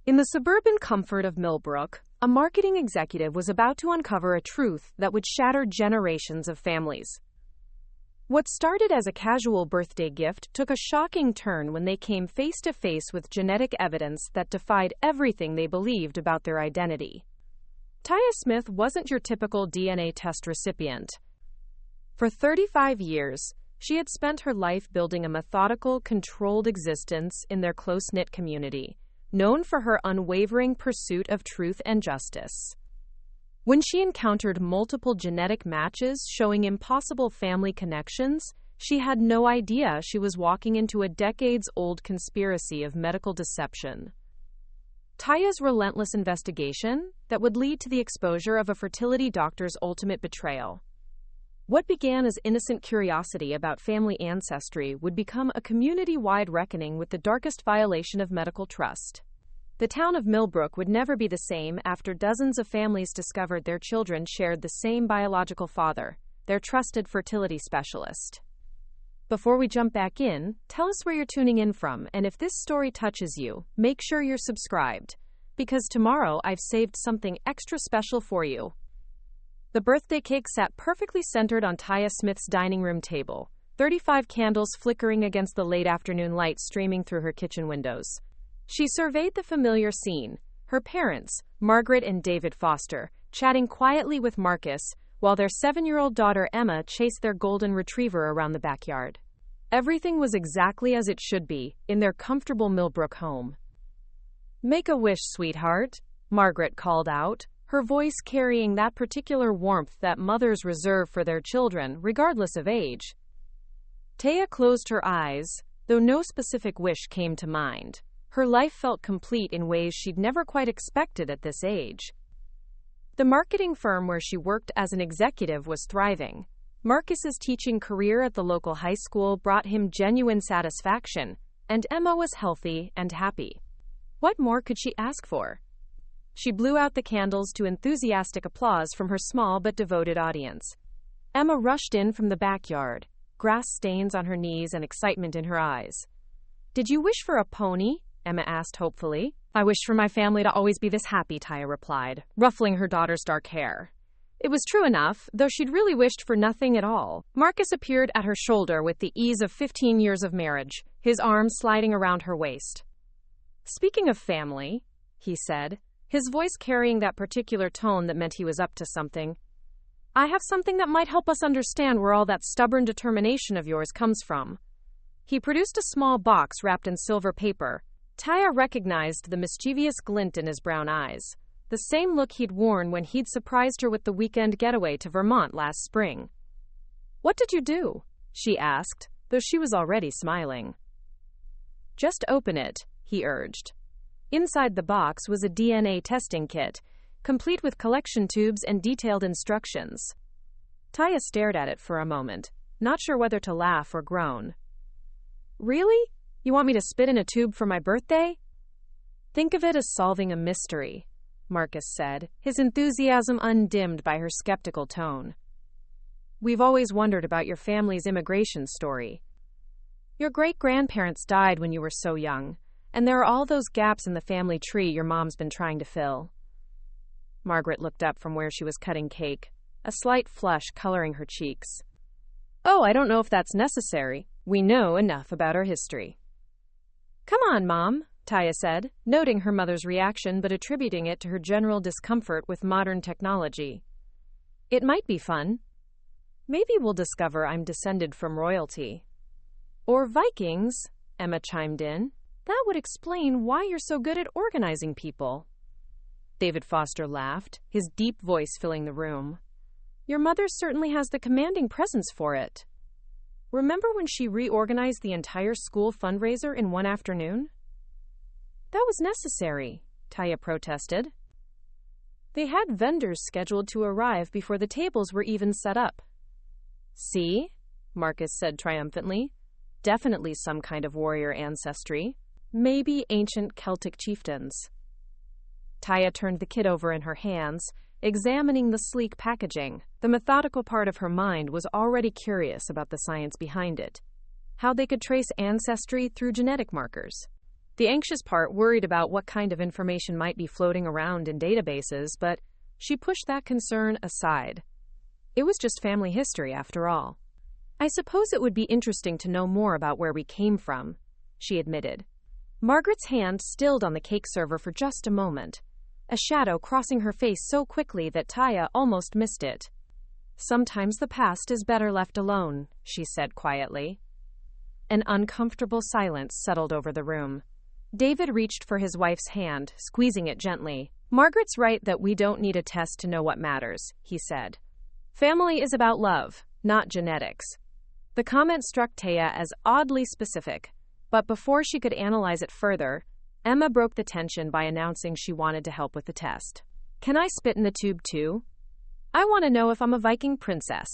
In the suburban comfort of Millbrook, a marketing executive was about to uncover a truth that would shatter generations of families. What started as a casual birthday gift took a shocking turn when they came face to face with genetic evidence that defied everything they believed about their identity. Taya Smith wasn't your typical DNA test recipient. For 35 years, she had spent her life building a methodical, controlled existence in their close-knit community, known for her unwavering pursuit of truth and justice. When she encountered multiple genetic matches showing impossible family connections, she had no idea she was walking into a decades-old conspiracy of medical deception. Taya's relentless investigation that would lead to the exposure of a fertility doctor's ultimate betrayal. What began as innocent curiosity about family ancestry would become a community-wide reckoning with the darkest violation of medical trust. The town of Millbrook would never be the same after dozens of families discovered their children shared the same biological father, their trusted fertility specialist. Before we jump back in, tell us where you're tuning in from, and if this story touches you, make sure you're subscribed, because tomorrow I've saved something extra special for you. The birthday cake sat perfectly centered on Taya Smith's dining room table, 35 candles flickering against the late afternoon light streaming through her kitchen windows. She surveyed the familiar scene, her parents, Margaret and David Foster, chatting quietly with Marcus, while their 7-year-old daughter Emma chased their golden retriever around the backyard. Everything was exactly as it should be, in their comfortable Millbrook home. "Make a wish, sweetheart," Margaret called out, her voice carrying that particular warmth that mothers reserve for their children, regardless of age. Taya closed her eyes, though no specific wish came to mind. Her life felt complete in ways she'd never quite expected at this age. The marketing firm where she worked as an executive was thriving. Marcus's teaching career at the local high school brought him genuine satisfaction, and Emma was healthy and happy. What more could she ask for? She blew out the candles to enthusiastic applause from her small but devoted audience. Emma rushed in from the backyard, grass stains on her knees and excitement in her eyes. "Did you wish for a pony?" Emma asked hopefully. "I wished for my family to always be this happy," Taya replied, ruffling her daughter's dark hair. It was true enough, though she'd really wished for nothing at all. Marcus appeared at her shoulder with the ease of 15 years of marriage, his arms sliding around her waist. "Speaking of family," he said, his voice carrying that particular tone that meant he was up to something, "I have something that might help us understand where all that stubborn determination of yours comes from." He produced a small box wrapped in silver paper. Taya recognized the mischievous glint in his brown eyes, the same look he'd worn when he'd surprised her with the weekend getaway to Vermont last spring. "What did you do?" she asked, though she was already smiling. "Just open it," he urged. Inside the box was a DNA testing kit, complete with collection tubes and detailed instructions. Taya stared at it for a moment, not sure whether to laugh or groan. "Really? You want me to spit in a tube for my birthday?" "Think of it as solving a mystery," Marcus said, his enthusiasm undimmed by her skeptical tone. "We've always wondered about your family's immigration story. Your great-grandparents died when you were so young, and there are all those gaps in the family tree your mom's been trying to fill." Margaret looked up from where she was cutting cake, a slight flush coloring her cheeks. "Oh, I don't know if that's necessary. We know enough about our history." "Come on, Mom," Taya said, noting her mother's reaction but attributing it to her general discomfort with modern technology. "It might be fun. Maybe we'll discover I'm descended from royalty." "Or Vikings," Emma chimed in. "That would explain why you're so good at organizing people." David Foster laughed, his deep voice filling the room. "Your mother certainly has the commanding presence for it. Remember when she reorganized the entire school fundraiser in one afternoon?" "That was necessary," Taya protested. "They had vendors scheduled to arrive before the tables were even set up." "See?" Marcus said triumphantly. "Definitely some kind of warrior ancestry. Maybe ancient Celtic chieftains." Taya turned the kit over in her hands, examining the sleek packaging. The methodical part of her mind was already curious about the science behind it, how they could trace ancestry through genetic markers. The anxious part worried about what kind of information might be floating around in databases, but she pushed that concern aside. It was just family history, after all. I suppose it would be interesting to know more about where we came from, she admitted. Margaret's hand stilled on the cake server for just a moment, a shadow crossing her face so quickly that Taya almost missed it. Sometimes the past is better left alone, she said quietly. An uncomfortable silence settled over the room. David reached for his wife's hand, squeezing it gently. Margaret's right that we don't need a test to know what matters, he said. Family is about love, not genetics. The comment struck Taya as oddly specific, but before she could analyze it further, Emma broke the tension by announcing she wanted to help with the test. Can I spit in the tube too? I want to know if I'm a Viking princess.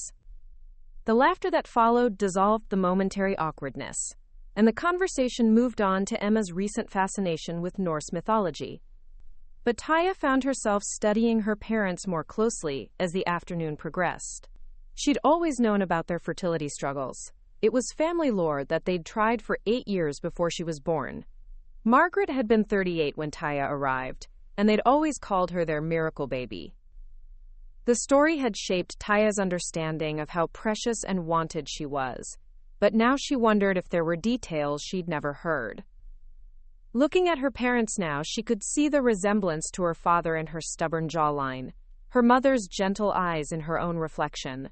The laughter that followed dissolved the momentary awkwardness, and the conversation moved on to Emma's recent fascination with Norse mythology. But Taya found herself studying her parents more closely as the afternoon progressed. She'd always known about their fertility struggles. It was family lore that they'd tried for 8 years before she was born. Margaret had been 38 when Taya arrived, and they'd always called her their miracle baby. The story had shaped Taya's understanding of how precious and wanted she was, but now she wondered if there were details she'd never heard. Looking at her parents now, she could see the resemblance to her father in her stubborn jawline, her mother's gentle eyes in her own reflection.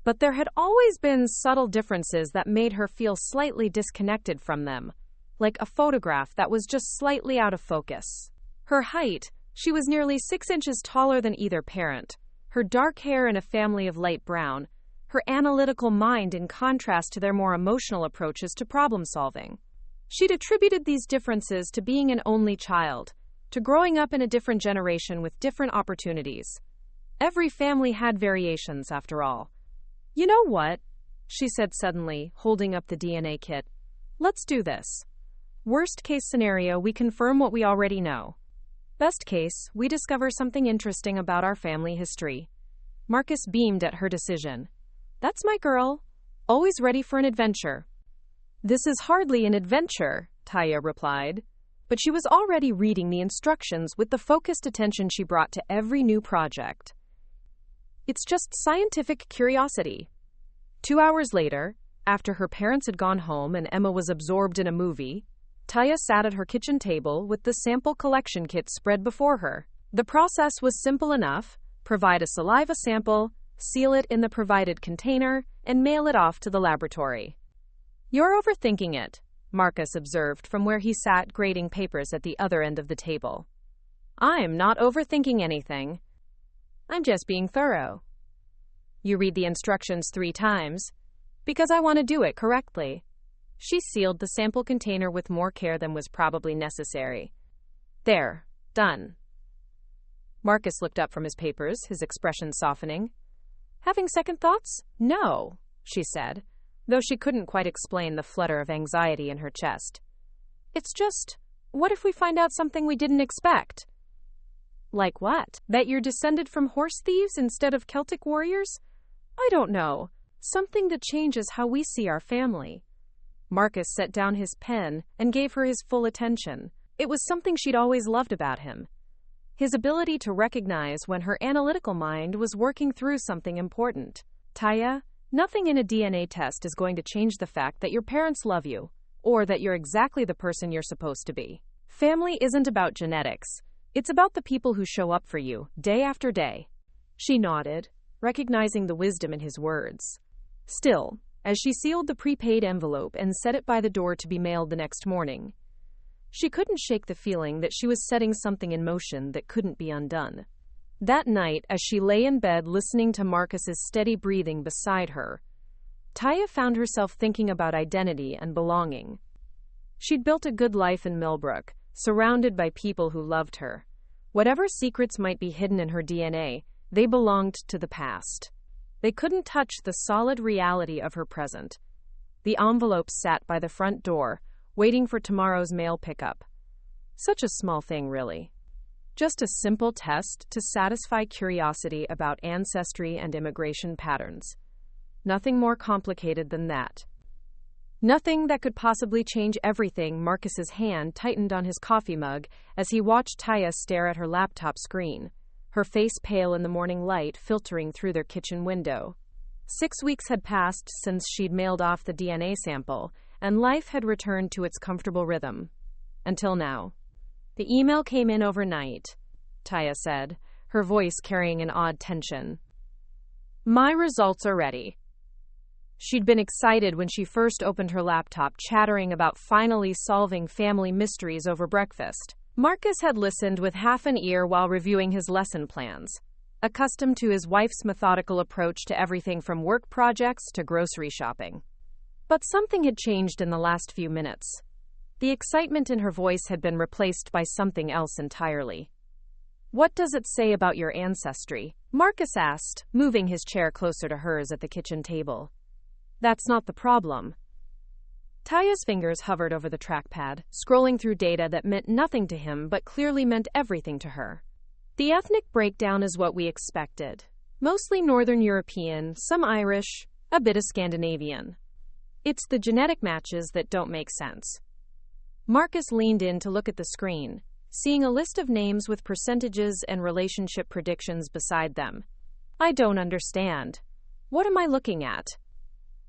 But there had always been subtle differences that made her feel slightly disconnected from them, like a photograph that was just slightly out of focus. Her height, she was nearly 6 inches taller than either parent, her dark hair in a family of light brown, her analytical mind in contrast to their more emotional approaches to problem solving. She'd attributed these differences to being an only child, to growing up in a different generation with different opportunities. Every family had variations, after all. You know what? She said suddenly, holding up the DNA kit. Let's do this. Worst case scenario, we confirm what we already know. Best case, we discover something interesting about our family history. Marcus beamed at her decision. That's my girl. Always ready for an adventure. This is hardly an adventure, Taya replied. But she was already reading the instructions with the focused attention she brought to every new project. It's just scientific curiosity. 2 hours later, after her parents had gone home and Emma was absorbed in a movie, Taya sat at her kitchen table with the sample collection kit spread before her. The process was simple enough: provide a saliva sample, seal it in the provided container, and mail it off to the laboratory. You're overthinking it, Marcus observed from where he sat grading papers at the other end of the table. I'm not overthinking anything. I'm just being thorough. You read the instructions 3 times, because I want to do it correctly. She sealed the sample container with more care than was probably necessary. There, done. Marcus looked up from his papers, his expression softening. Having second thoughts? No, she said, though she couldn't quite explain the flutter of anxiety in her chest. It's just, what if we find out something we didn't expect? Like what? That you're descended from horse thieves instead of Celtic warriors? I don't know. Something that changes how we see our family. Marcus set down his pen and gave her his full attention. It was something she'd always loved about him. His ability to recognize when her analytical mind was working through something important. Taya, nothing in a DNA test is going to change the fact that your parents love you, or that you're exactly the person you're supposed to be. Family isn't about genetics. It's about the people who show up for you, day after day. She nodded, recognizing the wisdom in his words. Still, as she sealed the prepaid envelope and set it by the door to be mailed the next morning, she couldn't shake the feeling that she was setting something in motion that couldn't be undone. That night, as she lay in bed listening to Marcus's steady breathing beside her, Taya found herself thinking about identity and belonging. She'd built a good life in Millbrook, surrounded by people who loved her. Whatever secrets might be hidden in her DNA, they belonged to the past. They couldn't touch the solid reality of her present. The envelope sat by the front door, waiting for tomorrow's mail pickup. Such a small thing, really. Just a simple test to satisfy curiosity about ancestry and immigration patterns. Nothing more complicated than that. Nothing that could possibly change everything. Marcus's hand tightened on his coffee mug as he watched Taya stare at her laptop screen, her face pale in the morning light filtering through their kitchen window. 6 weeks had passed since she'd mailed off the DNA sample, and life had returned to its comfortable rhythm. Until now. The email came in overnight, Taya said, her voice carrying an odd tension. My results are ready. She'd been excited when she first opened her laptop, chattering about finally solving family mysteries over breakfast. Marcus had listened with half an ear while reviewing his lesson plans, accustomed to his wife's methodical approach to everything from work projects to grocery shopping. But something had changed in the last few minutes. The excitement in her voice had been replaced by something else entirely. What does it say about your ancestry? Marcus asked, moving his chair closer to hers at the kitchen table. That's not the problem. Taya's fingers hovered over the trackpad, scrolling through data that meant nothing to him but clearly meant everything to her. The ethnic breakdown is what we expected. Mostly Northern European, some Irish, a bit of Scandinavian. It's the genetic matches that don't make sense. Marcus leaned in to look at the screen, seeing a list of names with percentages and relationship predictions beside them. I don't understand. What am I looking at?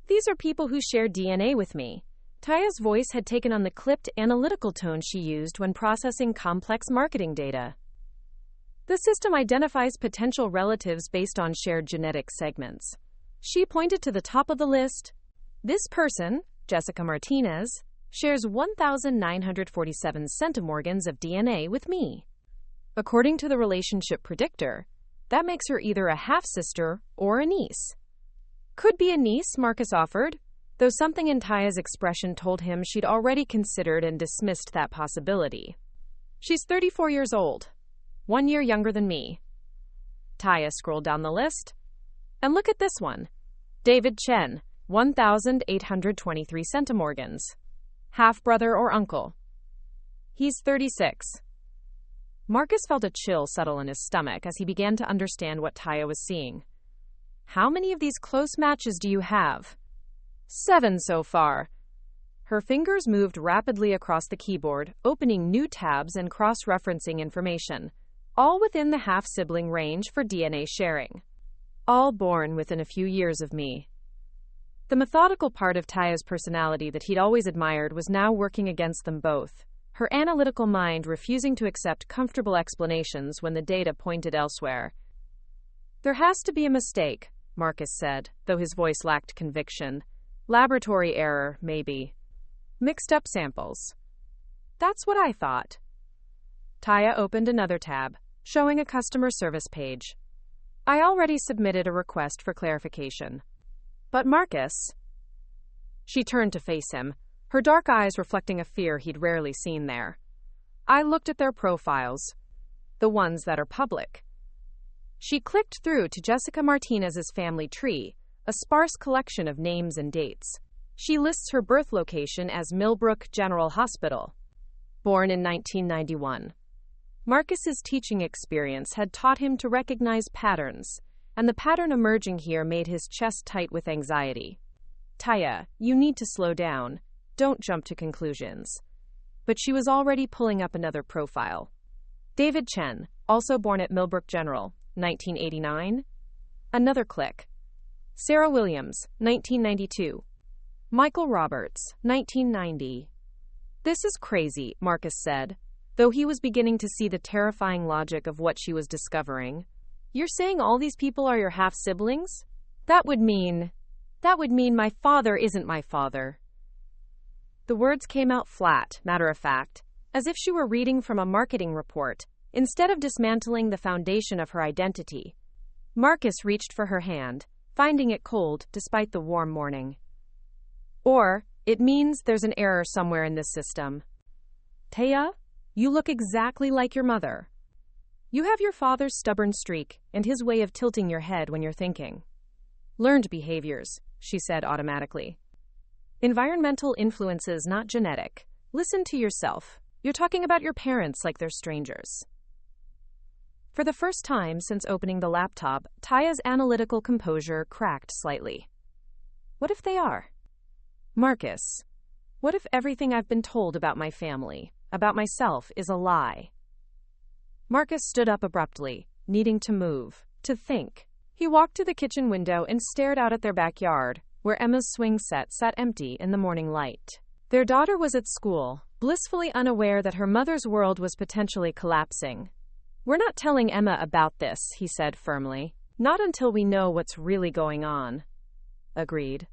These are people who share DNA with me. Taya's voice had taken on the clipped, analytical tone she used when processing complex marketing data. The system identifies potential relatives based on shared genetic segments. She pointed to the top of the list. This person, Jessica Martinez, shares 1,947 centimorgans of DNA with me. According to the relationship predictor, that makes her either a half-sister or a niece. Could be a niece, Marcus offered, though something in Taya's expression told him she'd already considered and dismissed that possibility. She's 34 years old, 1 year younger than me. Taya scrolled down the list. And look at this one. David Chen, 1,823 centimorgans. Half-brother or uncle. He's 36. Marcus felt a chill settle in his stomach as he began to understand what Taya was seeing. How many of these close matches do you have? 7 so far. Her fingers moved rapidly across the keyboard, opening new tabs and cross-referencing information, all within the half-sibling range for DNA sharing. All born within a few years of me. The methodical part of Taya's personality that he'd always admired was now working against them both, her analytical mind refusing to accept comfortable explanations when the data pointed elsewhere. There has to be a mistake, Marcus said, though his voice lacked conviction. Laboratory error, maybe. Mixed up samples. That's what I thought. Taya opened another tab, showing a customer service page. I already submitted a request for clarification. But Marcus... She turned to face him, her dark eyes reflecting a fear he'd rarely seen there. I looked at their profiles. The ones that are public. She clicked through to Jessica Martinez's family tree, a sparse collection of names and dates. She lists her birth location as Millbrook General Hospital. Born in 1991. Marcus's teaching experience had taught him to recognize patterns, and the pattern emerging here made his chest tight with anxiety. Taya, you need to slow down. Don't jump to conclusions. But she was already pulling up another profile. David Chen, also born at Millbrook General, 1989. Another click. Sarah Williams, 1992. Michael Roberts, 1990. This is crazy, Marcus said, though he was beginning to see the terrifying logic of what she was discovering. You're saying all these people are your half-siblings? That would mean my father isn't my father. The words came out flat, matter-of-fact, as if she were reading from a marketing report, instead of dismantling the foundation of her identity. Marcus reached for her hand, finding it cold despite the warm morning. Or, it means there's an error somewhere in this system. Taya, you look exactly like your mother. You have your father's stubborn streak and his way of tilting your head when you're thinking. Learned behaviors, she said automatically. Environmental influences, not genetic. Listen to yourself. You're talking about your parents like they're strangers. For the first time since opening the laptop, Taya's analytical composure cracked slightly. What if they are? Marcus, what if everything I've been told about my family, about myself, is a lie? Marcus stood up abruptly, needing to move, to think. He walked to the kitchen window and stared out at their backyard, where Emma's swing set sat empty in the morning light. Their daughter was at school, blissfully unaware that her mother's world was potentially collapsing. "We're not telling Emma about this," he said firmly. "Not until we know what's really going on." "Agreed."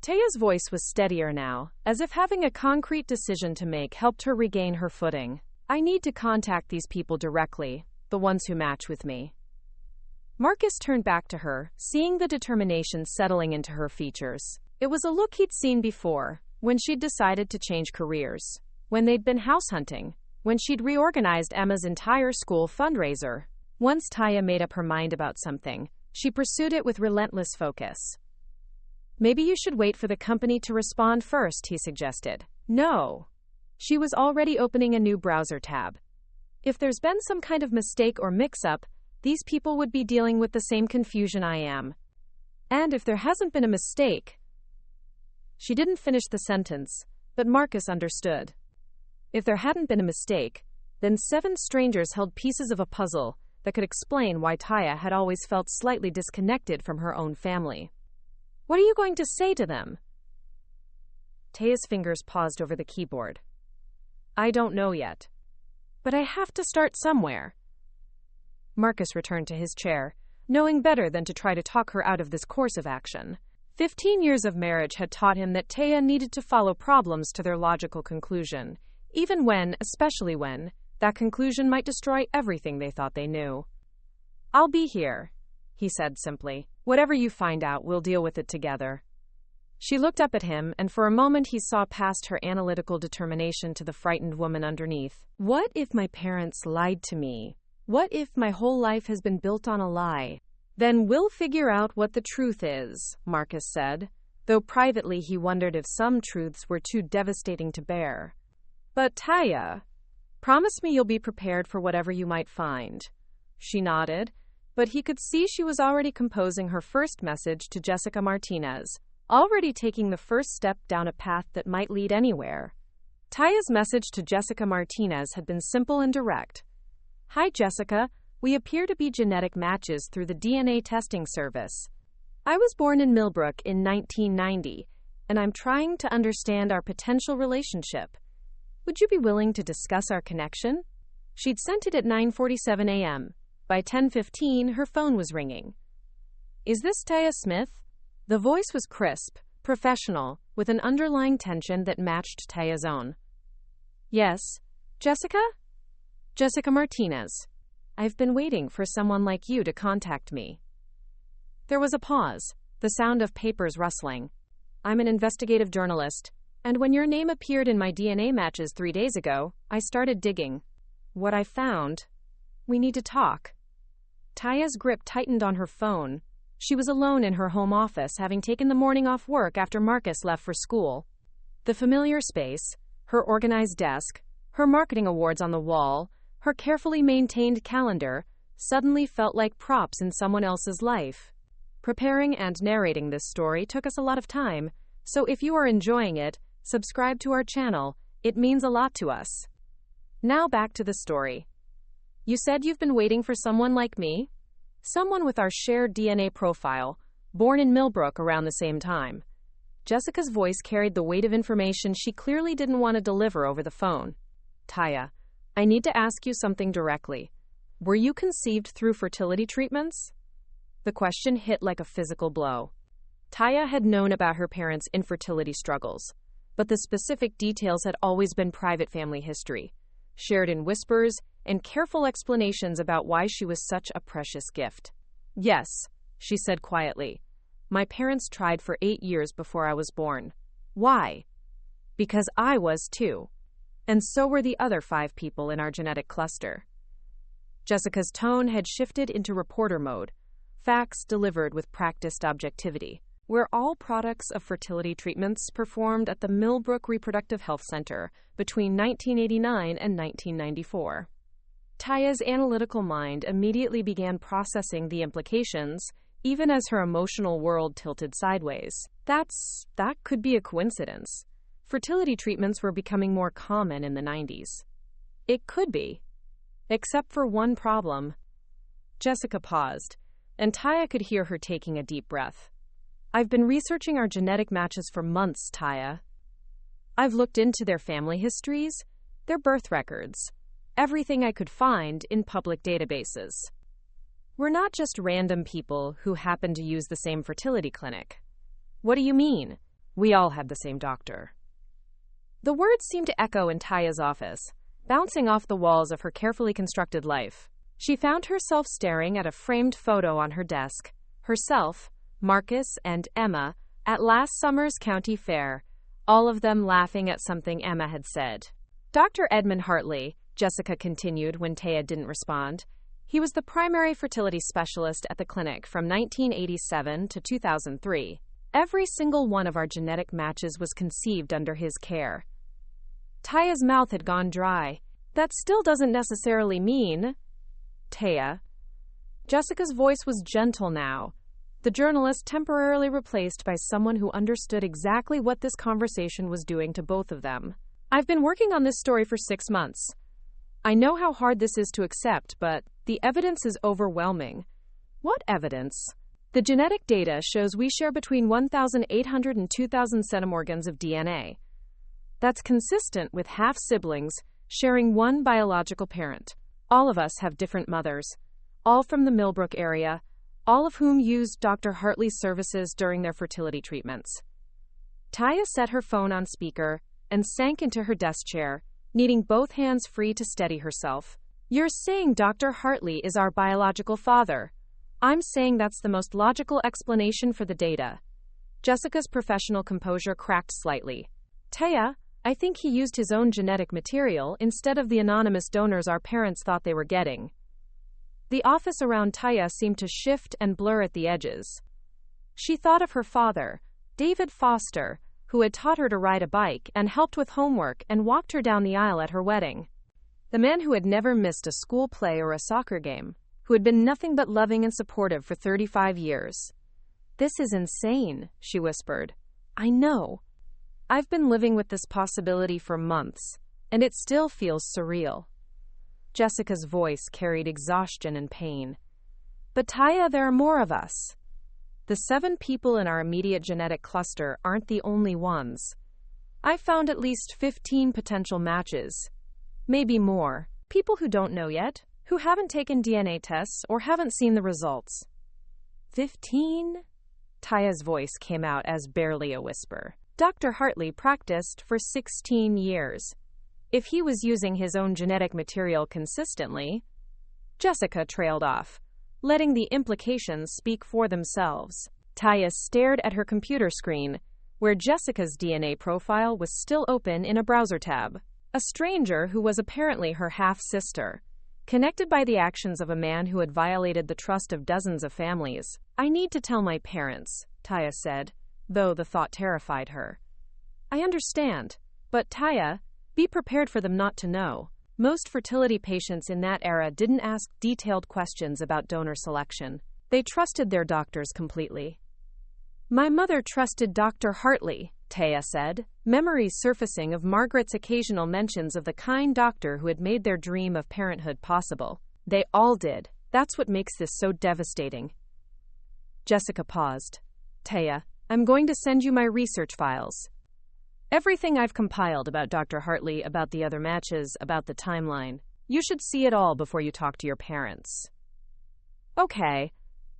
Taya's voice was steadier now, as if having a concrete decision to make helped her regain her footing. "I need to contact these people directly, the ones who match with me." Marcus turned back to her, seeing the determination settling into her features. It was a look he'd seen before, when she'd decided to change careers, when they'd been house hunting, when she'd reorganized Emma's entire school fundraiser. Once Taya made up her mind about something, she pursued it with relentless focus. "Maybe you should wait for the company to respond first," he suggested. "No." She was already opening a new browser tab. "If there's been some kind of mistake or mix-up, these people would be dealing with the same confusion I am. And if there hasn't been a mistake..." She didn't finish the sentence, but Marcus understood. If there hadn't been a mistake, then 7 strangers held pieces of a puzzle that could explain why Taya had always felt slightly disconnected from her own family. "What are you going to say to them?" Taya's fingers paused over the keyboard. "I don't know yet. But I have to start somewhere." Marcus returned to his chair, knowing better than to try to talk her out of this course of action. 15 years of marriage had taught him that Taya needed to follow problems to their logical conclusion, even when, especially when, that conclusion might destroy everything they thought they knew. "I'll be here," he said simply. "Whatever you find out, we'll deal with it together." She looked up at him, and for a moment he saw past her analytical determination to the frightened woman underneath. "What if my parents lied to me? What if my whole life has been built on a lie?" "Then we'll figure out what the truth is," Marcus said, though privately he wondered if some truths were too devastating to bear. "But Taya, promise me you'll be prepared for whatever you might find." She nodded, but he could see she was already composing her first message to Jessica Martinez, already taking the first step down a path that might lead anywhere. Taya's message to Jessica Martinez had been simple and direct. "Hi Jessica, we appear to be genetic matches through the DNA testing service. I was born in Millbrook in 1990, and I'm trying to understand our potential relationship. Would you be willing to discuss our connection?" She'd sent it at 9:47 a.m. By 10:15, her phone was ringing. "Is this Taya Smith?" The voice was crisp, professional, with an underlying tension that matched Taya's own. "Yes. Jessica?" "Jessica Martinez. I've been waiting for someone like you to contact me." There was a pause, the sound of papers rustling. "I'm an investigative journalist, and when your name appeared in my DNA matches 3 days ago, I started digging. What I found... We need to talk." Taya's grip tightened on her phone. She was alone in her home office, having taken the morning off work after Marcus left for school. The familiar space, her organized desk, her marketing awards on the wall, her carefully maintained calendar, suddenly felt like props in someone else's life. Preparing and narrating this story took us a lot of time, so if you are enjoying it, subscribe to our channel. It means a lot to us. Now back to the story. "You said you've been waiting for someone like me? Someone with our shared DNA profile, born in Millbrook around the same time." Jessica's voice carried the weight of information she clearly didn't want to deliver over the phone. "Taya, I need to ask you something directly. Were you conceived through fertility treatments?" The question hit like a physical blow. Taya had known about her parents' infertility struggles, but the specific details had always been private family history, shared in whispers and careful explanations about why she was such a precious gift. "Yes," she said quietly. "My parents tried for 8 years before I was born." "Why?" "Because I was too. And so were the other 5 people in our genetic cluster." Jessica's tone had shifted into reporter mode, facts delivered with practiced objectivity. "We're all products of fertility treatments performed at the Millbrook Reproductive Health Center between 1989 and 1994. Taya's analytical mind immediately began processing the implications, even as her emotional world tilted sideways. That could be a coincidence. Fertility treatments were becoming more common in the 90s. It could be. Except for one problem. Jessica paused, and Taya could hear her taking a deep breath. I've been researching our genetic matches for months, Taya. I've looked into their family histories, their birth records, everything I could find in public databases. We're not just random people who happen to use the same fertility clinic. What do you mean? We all had the same doctor. The words seemed to echo in Taya's office, bouncing off the walls of her carefully constructed life. She found herself staring at a framed photo on her desk. Herself, Marcus, and Emma at last summer's county fair, all of them laughing at something Emma had said. Dr. Edmund Hartley, Jessica continued when Taya didn't respond. He was the primary fertility specialist at the clinic from 1987 to 2003. Every single one of our genetic matches was conceived under his care. Taya's mouth had gone dry. That still doesn't necessarily mean... Taya. Jessica's voice was gentle now, the journalist temporarily replaced by someone who understood exactly what this conversation was doing to both of them. I've been working on this story for 6 months. I know how hard this is to accept, but the evidence is overwhelming. What evidence? The genetic data shows we share between 1,800 and 2,000 centimorgans of DNA. That's consistent with half-siblings sharing one biological parent. All of us have different mothers, all from the Millbrook area, all of whom used Dr. Hartley's services during their fertility treatments. Taya set her phone on speaker and sank into her desk chair, needing both hands free to steady herself. You're saying Dr. Hartley is our biological father. I'm saying that's the most logical explanation for the data. Jessica's professional composure cracked slightly. Taya, I think he used his own genetic material instead of the anonymous donors our parents thought they were getting. The office around Taya seemed to shift and blur at the edges. She thought of her father, David Foster, who had taught her to ride a bike and helped with homework and walked her down the aisle at her wedding. The man who had never missed a school play or a soccer game, who had been nothing but loving and supportive for 35 years. This is insane, she whispered. I know. I've been living with this possibility for months, and it still feels surreal. Jessica's voice carried exhaustion and pain. But Taya, there are more of us. The 7 people in our immediate genetic cluster aren't the only ones. I've found at least 15 potential matches. Maybe more. People who don't know yet, who haven't taken DNA tests or haven't seen the results. 15? Taya's voice came out as barely a whisper. Dr. Hartley practiced for 16 years. If he was using his own genetic material consistently... Jessica trailed off, letting the implications speak for themselves. Taya stared at her computer screen, where Jessica's DNA profile was still open in a browser tab. A stranger who was apparently her half-sister, connected by the actions of a man who had violated the trust of dozens of families. I need to tell my parents, Taya said, though the thought terrified her. I understand, but Taya, be prepared for them not to know. Most fertility patients in that era didn't ask detailed questions about donor selection. They trusted their doctors completely. My mother trusted Dr. Hartley, Taya said, memories surfacing of Margaret's occasional mentions of the kind doctor who had made their dream of parenthood possible. They all did. That's what makes this so devastating. Jessica paused. Taya, I'm going to send you my research files. Everything I've compiled about Dr. Hartley, about the other matches, about the timeline. You should see it all before you talk to your parents. Okay.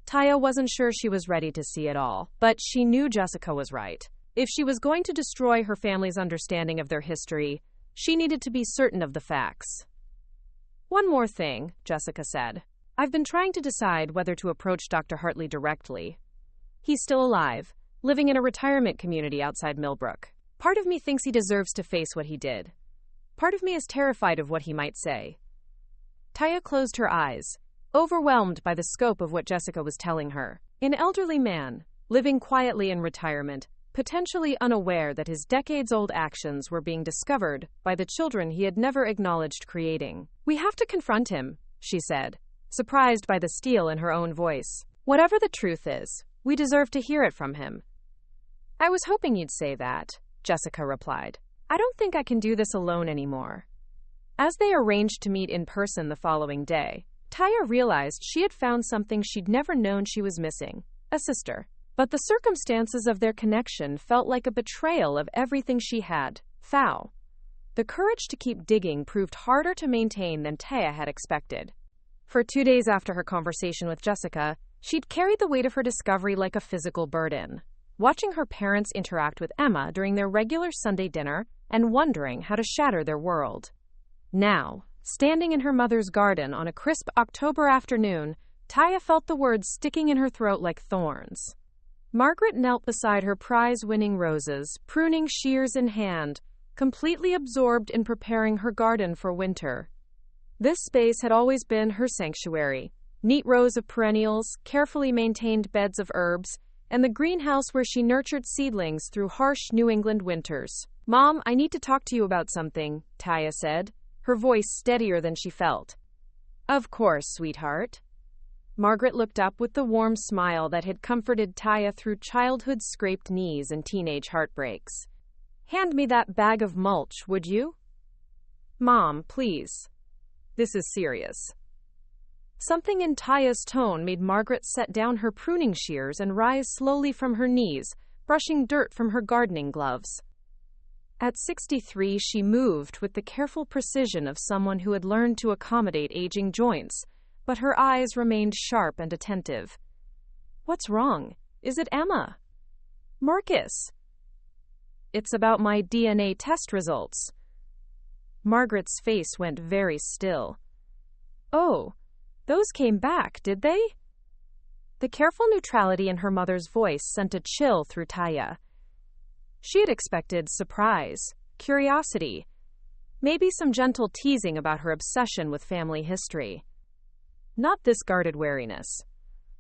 Taya wasn't sure she was ready to see it all, but she knew Jessica was right. If she was going to destroy her family's understanding of their history, she needed to be certain of the facts. One more thing, Jessica said. I've been trying to decide whether to approach Dr. Hartley directly. He's still alive, living in a retirement community outside Millbrook. Part of me thinks he deserves to face what he did. Part of me is terrified of what he might say. Taya closed her eyes, overwhelmed by the scope of what Jessica was telling her. An elderly man, living quietly in retirement, potentially unaware that his decades-old actions were being discovered by the children he had never acknowledged creating. We have to confront him, she said, surprised by the steel in her own voice. Whatever the truth is, we deserve to hear it from him. I was hoping you'd say that, Jessica replied. I don't think I can do this alone anymore. As they arranged to meet in person the following day, Taya realized she had found something she'd never known she was missing, a sister. But the circumstances of their connection felt like a betrayal of everything she had, Thao. The courage to keep digging proved harder to maintain than Taya had expected. For 2 days after her conversation with Jessica, she'd carried the weight of her discovery like a physical burden, watching her parents interact with Emma during their regular Sunday dinner and wondering how to shatter their world. Now, standing in her mother's garden on a crisp October afternoon, Taya felt the words sticking in her throat like thorns. Margaret knelt beside her prize-winning roses, pruning shears in hand, completely absorbed in preparing her garden for winter. This space had always been her sanctuary. Neat rows of perennials, carefully maintained beds of herbs, and the greenhouse where she nurtured seedlings through harsh New England winters. Mom, I need to talk to you about something, Taya said, her voice steadier than she felt. Of course, sweetheart. Margaret looked up with the warm smile that had comforted Taya through childhood's scraped knees and teenage heartbreaks. Hand me that bag of mulch, would you? Mom, please. This is serious. Something in Taya's tone made Margaret set down her pruning shears and rise slowly from her knees, brushing dirt from her gardening gloves. At 63, she moved with the careful precision of someone who had learned to accommodate aging joints, but her eyes remained sharp and attentive. What's wrong? Is it Emma? Marcus? It's about my DNA test results. Margaret's face went very still. Oh, those came back, did they? The careful neutrality in her mother's voice sent a chill through Taya. She had expected surprise, curiosity, maybe some gentle teasing about her obsession with family history. Not this guarded wariness.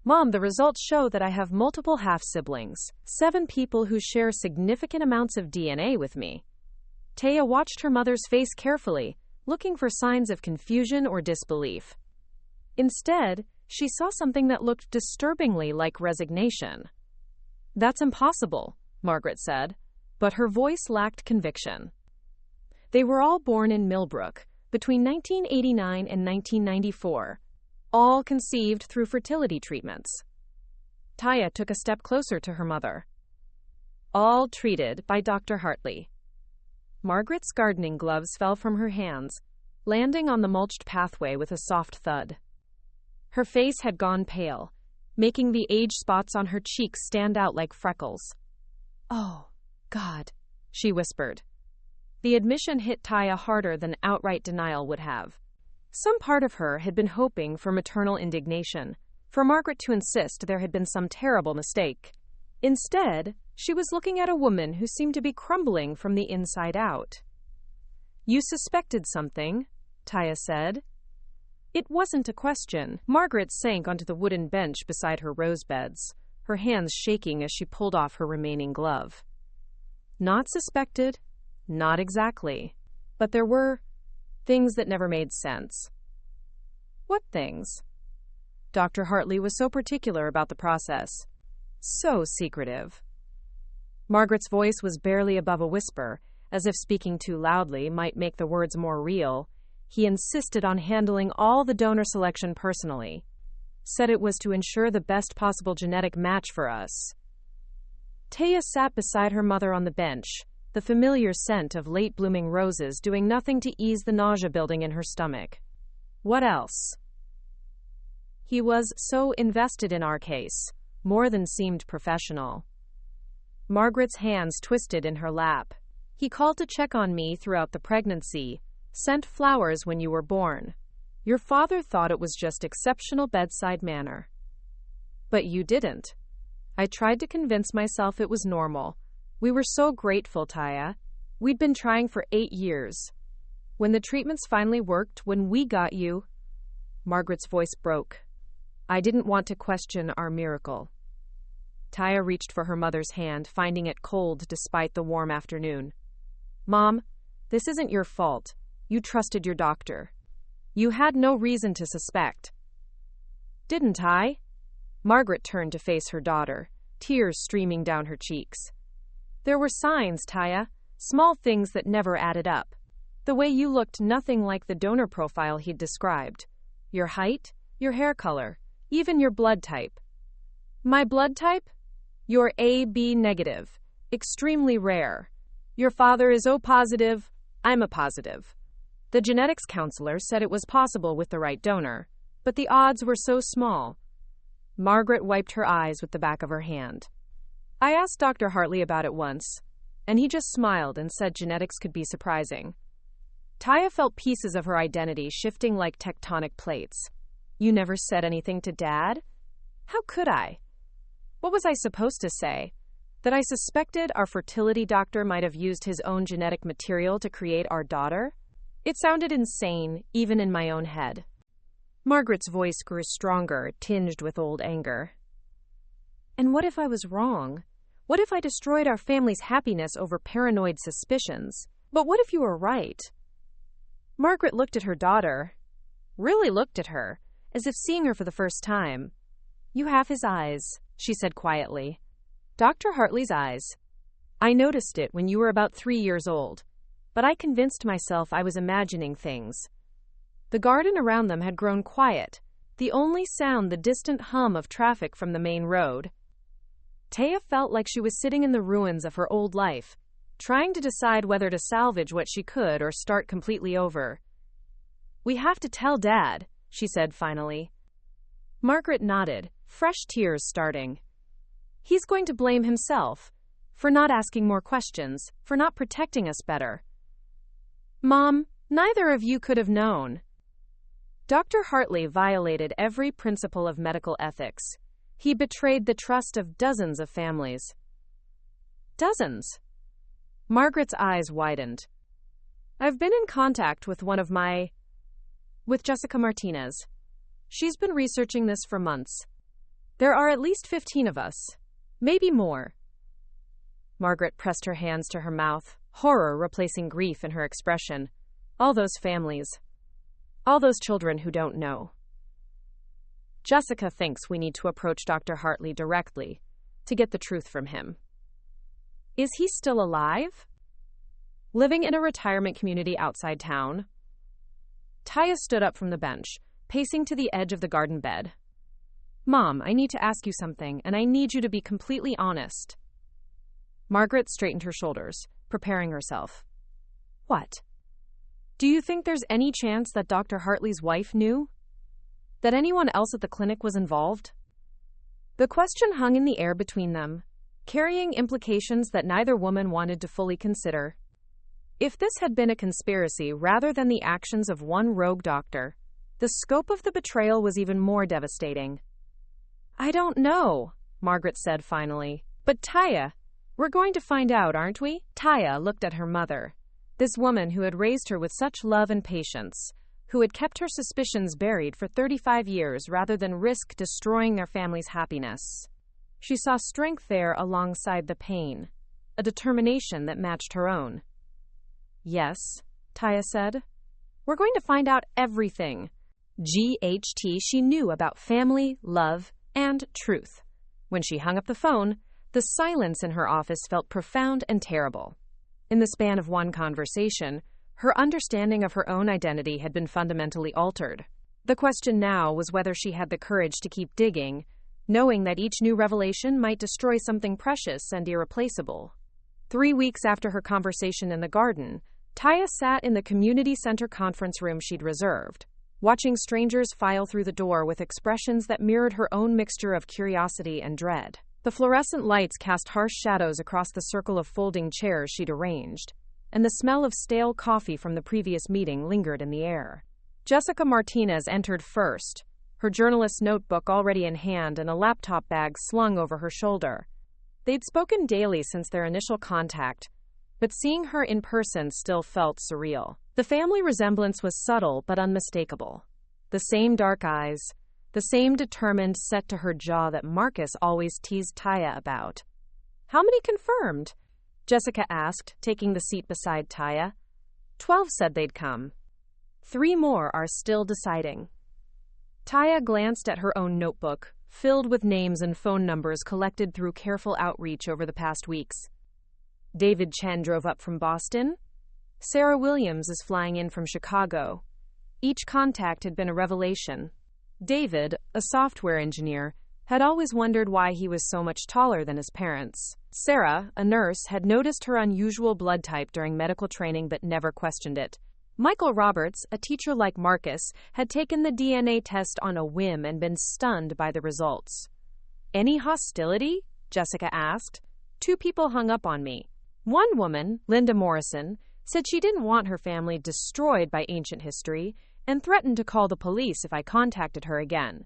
Mom, the results show that I have multiple half-siblings, 7 people who share significant amounts of DNA with me. Taya watched her mother's face carefully, looking for signs of confusion or disbelief. Instead, she saw something that looked disturbingly like resignation. That's impossible, Margaret said, but her voice lacked conviction. They were all born in Millbrook, between 1989 and 1994, all conceived through fertility treatments. Taya took a step closer to her mother. All treated by Dr. Hartley. Margaret's gardening gloves fell from her hands, landing on the mulched pathway with a soft thud. Her face had gone pale, making the age spots on her cheeks stand out like freckles. Oh, God, she whispered. The admission hit Taya harder than outright denial would have. Some part of her had been hoping for maternal indignation, for Margaret to insist there had been some terrible mistake. Instead, she was looking at a woman who seemed to be crumbling from the inside out. You suspected something, Taya said. It wasn't a question. Margaret sank onto the wooden bench beside her rose beds, her hands shaking as she pulled off her remaining glove. Not suspected, not exactly, but there were things that never made sense. What things? Dr. Hartley was so particular about the process. So secretive. Margaret's voice was barely above a whisper, as if speaking too loudly might make the words more real. He insisted on handling all the donor selection personally. Said it was to ensure the best possible genetic match for us. Taya sat beside her mother on the bench, the familiar scent of late-blooming roses doing nothing to ease the nausea building in her stomach. What else? He was so invested in our case, more than seemed professional. Margaret's hands twisted in her lap. He called to check on me throughout the pregnancy, sent flowers when you were born. Your father thought it was just exceptional bedside manner. But you didn't. I tried to convince myself it was normal. We were so grateful, Taya. We'd been trying for 8 years. When the treatments finally worked, when we got you... Margaret's voice broke. I didn't want to question our miracle. Taya reached for her mother's hand, finding it cold despite the warm afternoon. Mom, this isn't your fault. You trusted your doctor. You had no reason to suspect. Didn't I? Margaret turned to face her daughter, tears streaming down her cheeks. There were signs, Taya, small things that never added up. The way you looked nothing like the donor profile he'd described. Your height, your hair color, even your blood type. My blood type? You're AB negative, extremely rare. Your father is O positive, I'm a positive. The genetics counselor said it was possible with the right donor, but the odds were so small. Margaret wiped her eyes with the back of her hand. I asked Dr. Hartley about it once, and he just smiled and said genetics could be surprising. Taya felt pieces of her identity shifting like tectonic plates. You never said anything to Dad? How could I? What was I supposed to say? That I suspected our fertility doctor might have used his own genetic material to create our daughter? It sounded insane, even in my own head. Margaret's voice grew stronger, tinged with old anger. And what if I was wrong? What if I destroyed our family's happiness over paranoid suspicions? But what if you were right? Margaret looked at her daughter, really looked at her, as if seeing her for the first time. You have his eyes, she said quietly. Dr. Hartley's eyes. I noticed it when you were about 3 years old, but I convinced myself I was imagining things. The garden around them had grown quiet, the only sound the distant hum of traffic from the main road. Taya felt like she was sitting in the ruins of her old life, trying to decide whether to salvage what she could or start completely over. We have to tell Dad, she said finally. Margaret nodded, fresh tears starting. He's going to blame himself for not asking more questions, for not protecting us better. Mom, neither of you could have known. Dr. Hartley violated every principle of medical ethics. He betrayed the trust of dozens of families. Dozens? Margaret's eyes widened. I've been in contact with with Jessica Martinez. She's been researching this for months. There are at least 15 of us. Maybe more. Margaret pressed her hands to her mouth, horror replacing grief in her expression. All those families. All those children who don't know. Jessica thinks we need to approach Dr. Hartley directly to get the truth from him. Is he still alive? Living in a retirement community outside town? Taya stood up from the bench, pacing to the edge of the garden bed. Mom, I need to ask you something, and I need you to be completely honest. Margaret straightened her shoulders, preparing herself. What? Do you think there's any chance that Dr. Hartley's wife knew? That anyone else at the clinic was involved? The question hung in the air between them, carrying implications that neither woman wanted to fully consider. If this had been a conspiracy rather than the actions of one rogue doctor, the scope of the betrayal was even more devastating. I don't know, Margaret said finally. But Taya, we're going to find out, aren't we? Taya looked at her mother, this woman who had raised her with such love and patience, who had kept her suspicions buried for 35 years rather than risk destroying their family's happiness. She saw strength there alongside the pain, a determination that matched her own. Yes, Taya said. We're going to find out everything. She knew about family, love, and truth. When she hung up the phone, the silence in her office felt profound and terrible. In the span of one conversation, her understanding of her own identity had been fundamentally altered. The question now was whether she had the courage to keep digging, knowing that each new revelation might destroy something precious and irreplaceable. 3 weeks after her conversation in the garden, Taya sat in the community center conference room she'd reserved, watching strangers file through the door with expressions that mirrored her own mixture of curiosity and dread. The fluorescent lights cast harsh shadows across the circle of folding chairs she'd arranged, and the smell of stale coffee from the previous meeting lingered in the air. Jessica Martinez entered first, her journalist's notebook already in hand and a laptop bag slung over her shoulder. They'd spoken daily since their initial contact, but seeing her in person still felt surreal. The family resemblance was subtle but unmistakable. The same dark eyes, the same determined set to her jaw that Marcus always teased Taya about. How many confirmed? Jessica asked, taking the seat beside Taya. 12 said they'd come. 3 more are still deciding. Taya glanced at her own notebook, filled with names and phone numbers collected through careful outreach over the past weeks. David Chen drove up from Boston. Sarah Williams is flying in from Chicago. Each contact had been a revelation. David, a software engineer, had always wondered why he was so much taller than his parents. Sarah, a nurse, had noticed her unusual blood type during medical training but never questioned it. Michael Roberts, a teacher like Marcus, had taken the DNA test on a whim and been stunned by the results. "Any hostility?" Jessica asked. Two people hung up on me. One woman, Linda Morrison, said she didn't want her family destroyed by ancient history and threatened to call the police if I contacted her again.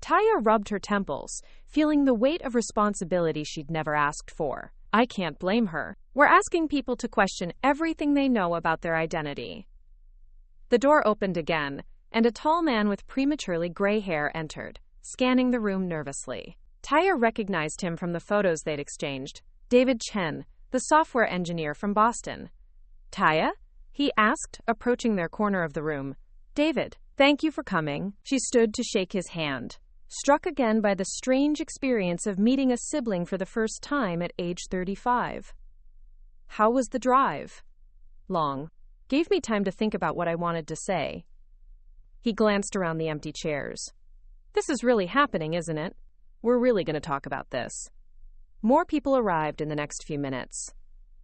Taya rubbed her temples, feeling the weight of responsibility she'd never asked for. I can't blame her. We're asking people to question everything they know about their identity. The door opened again, and a tall man with prematurely gray hair entered, scanning the room nervously. Taya recognized him from the photos they'd exchanged. David Chen, the software engineer from Boston. "Taya?" he asked, approaching their corner of the room. "David, thank you for coming." She stood to shake his hand, struck again by the strange experience of meeting a sibling for the first time at age 35. "How was the drive?" "Long. Gave me time to think about what I wanted to say." He glanced around the empty chairs. "This is really happening, isn't it? We're really going to talk about this." More people arrived in the next few minutes.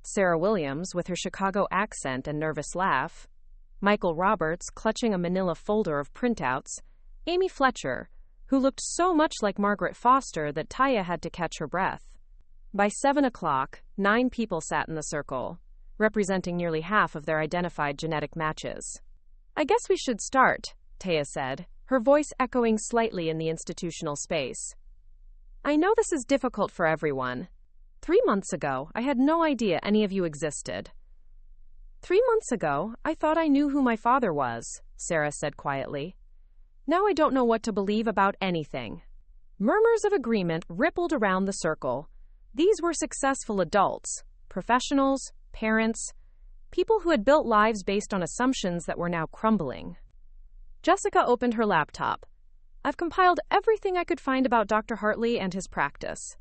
Sarah Williams, with her Chicago accent and nervous laugh. Michael Roberts, clutching a manila folder of printouts. Amy Fletcher, who looked so much like Margaret Foster that Taya had to catch her breath. By 7 o'clock, 9 people sat in the circle, representing nearly half of their identified genetic matches. "I guess we should start," Taya said, her voice echoing slightly in the institutional space. "I know this is difficult for everyone. 3 months ago, I had no idea any of you existed." 3 months ago, I thought I knew who my father was," Sarah said quietly. "Now I don't know what to believe about anything." Murmurs of agreement rippled around the circle. These were successful adults, professionals, parents, people who had built lives based on assumptions that were now crumbling. Jessica opened her laptop. "I've compiled everything I could find about Dr. Hartley and his practice.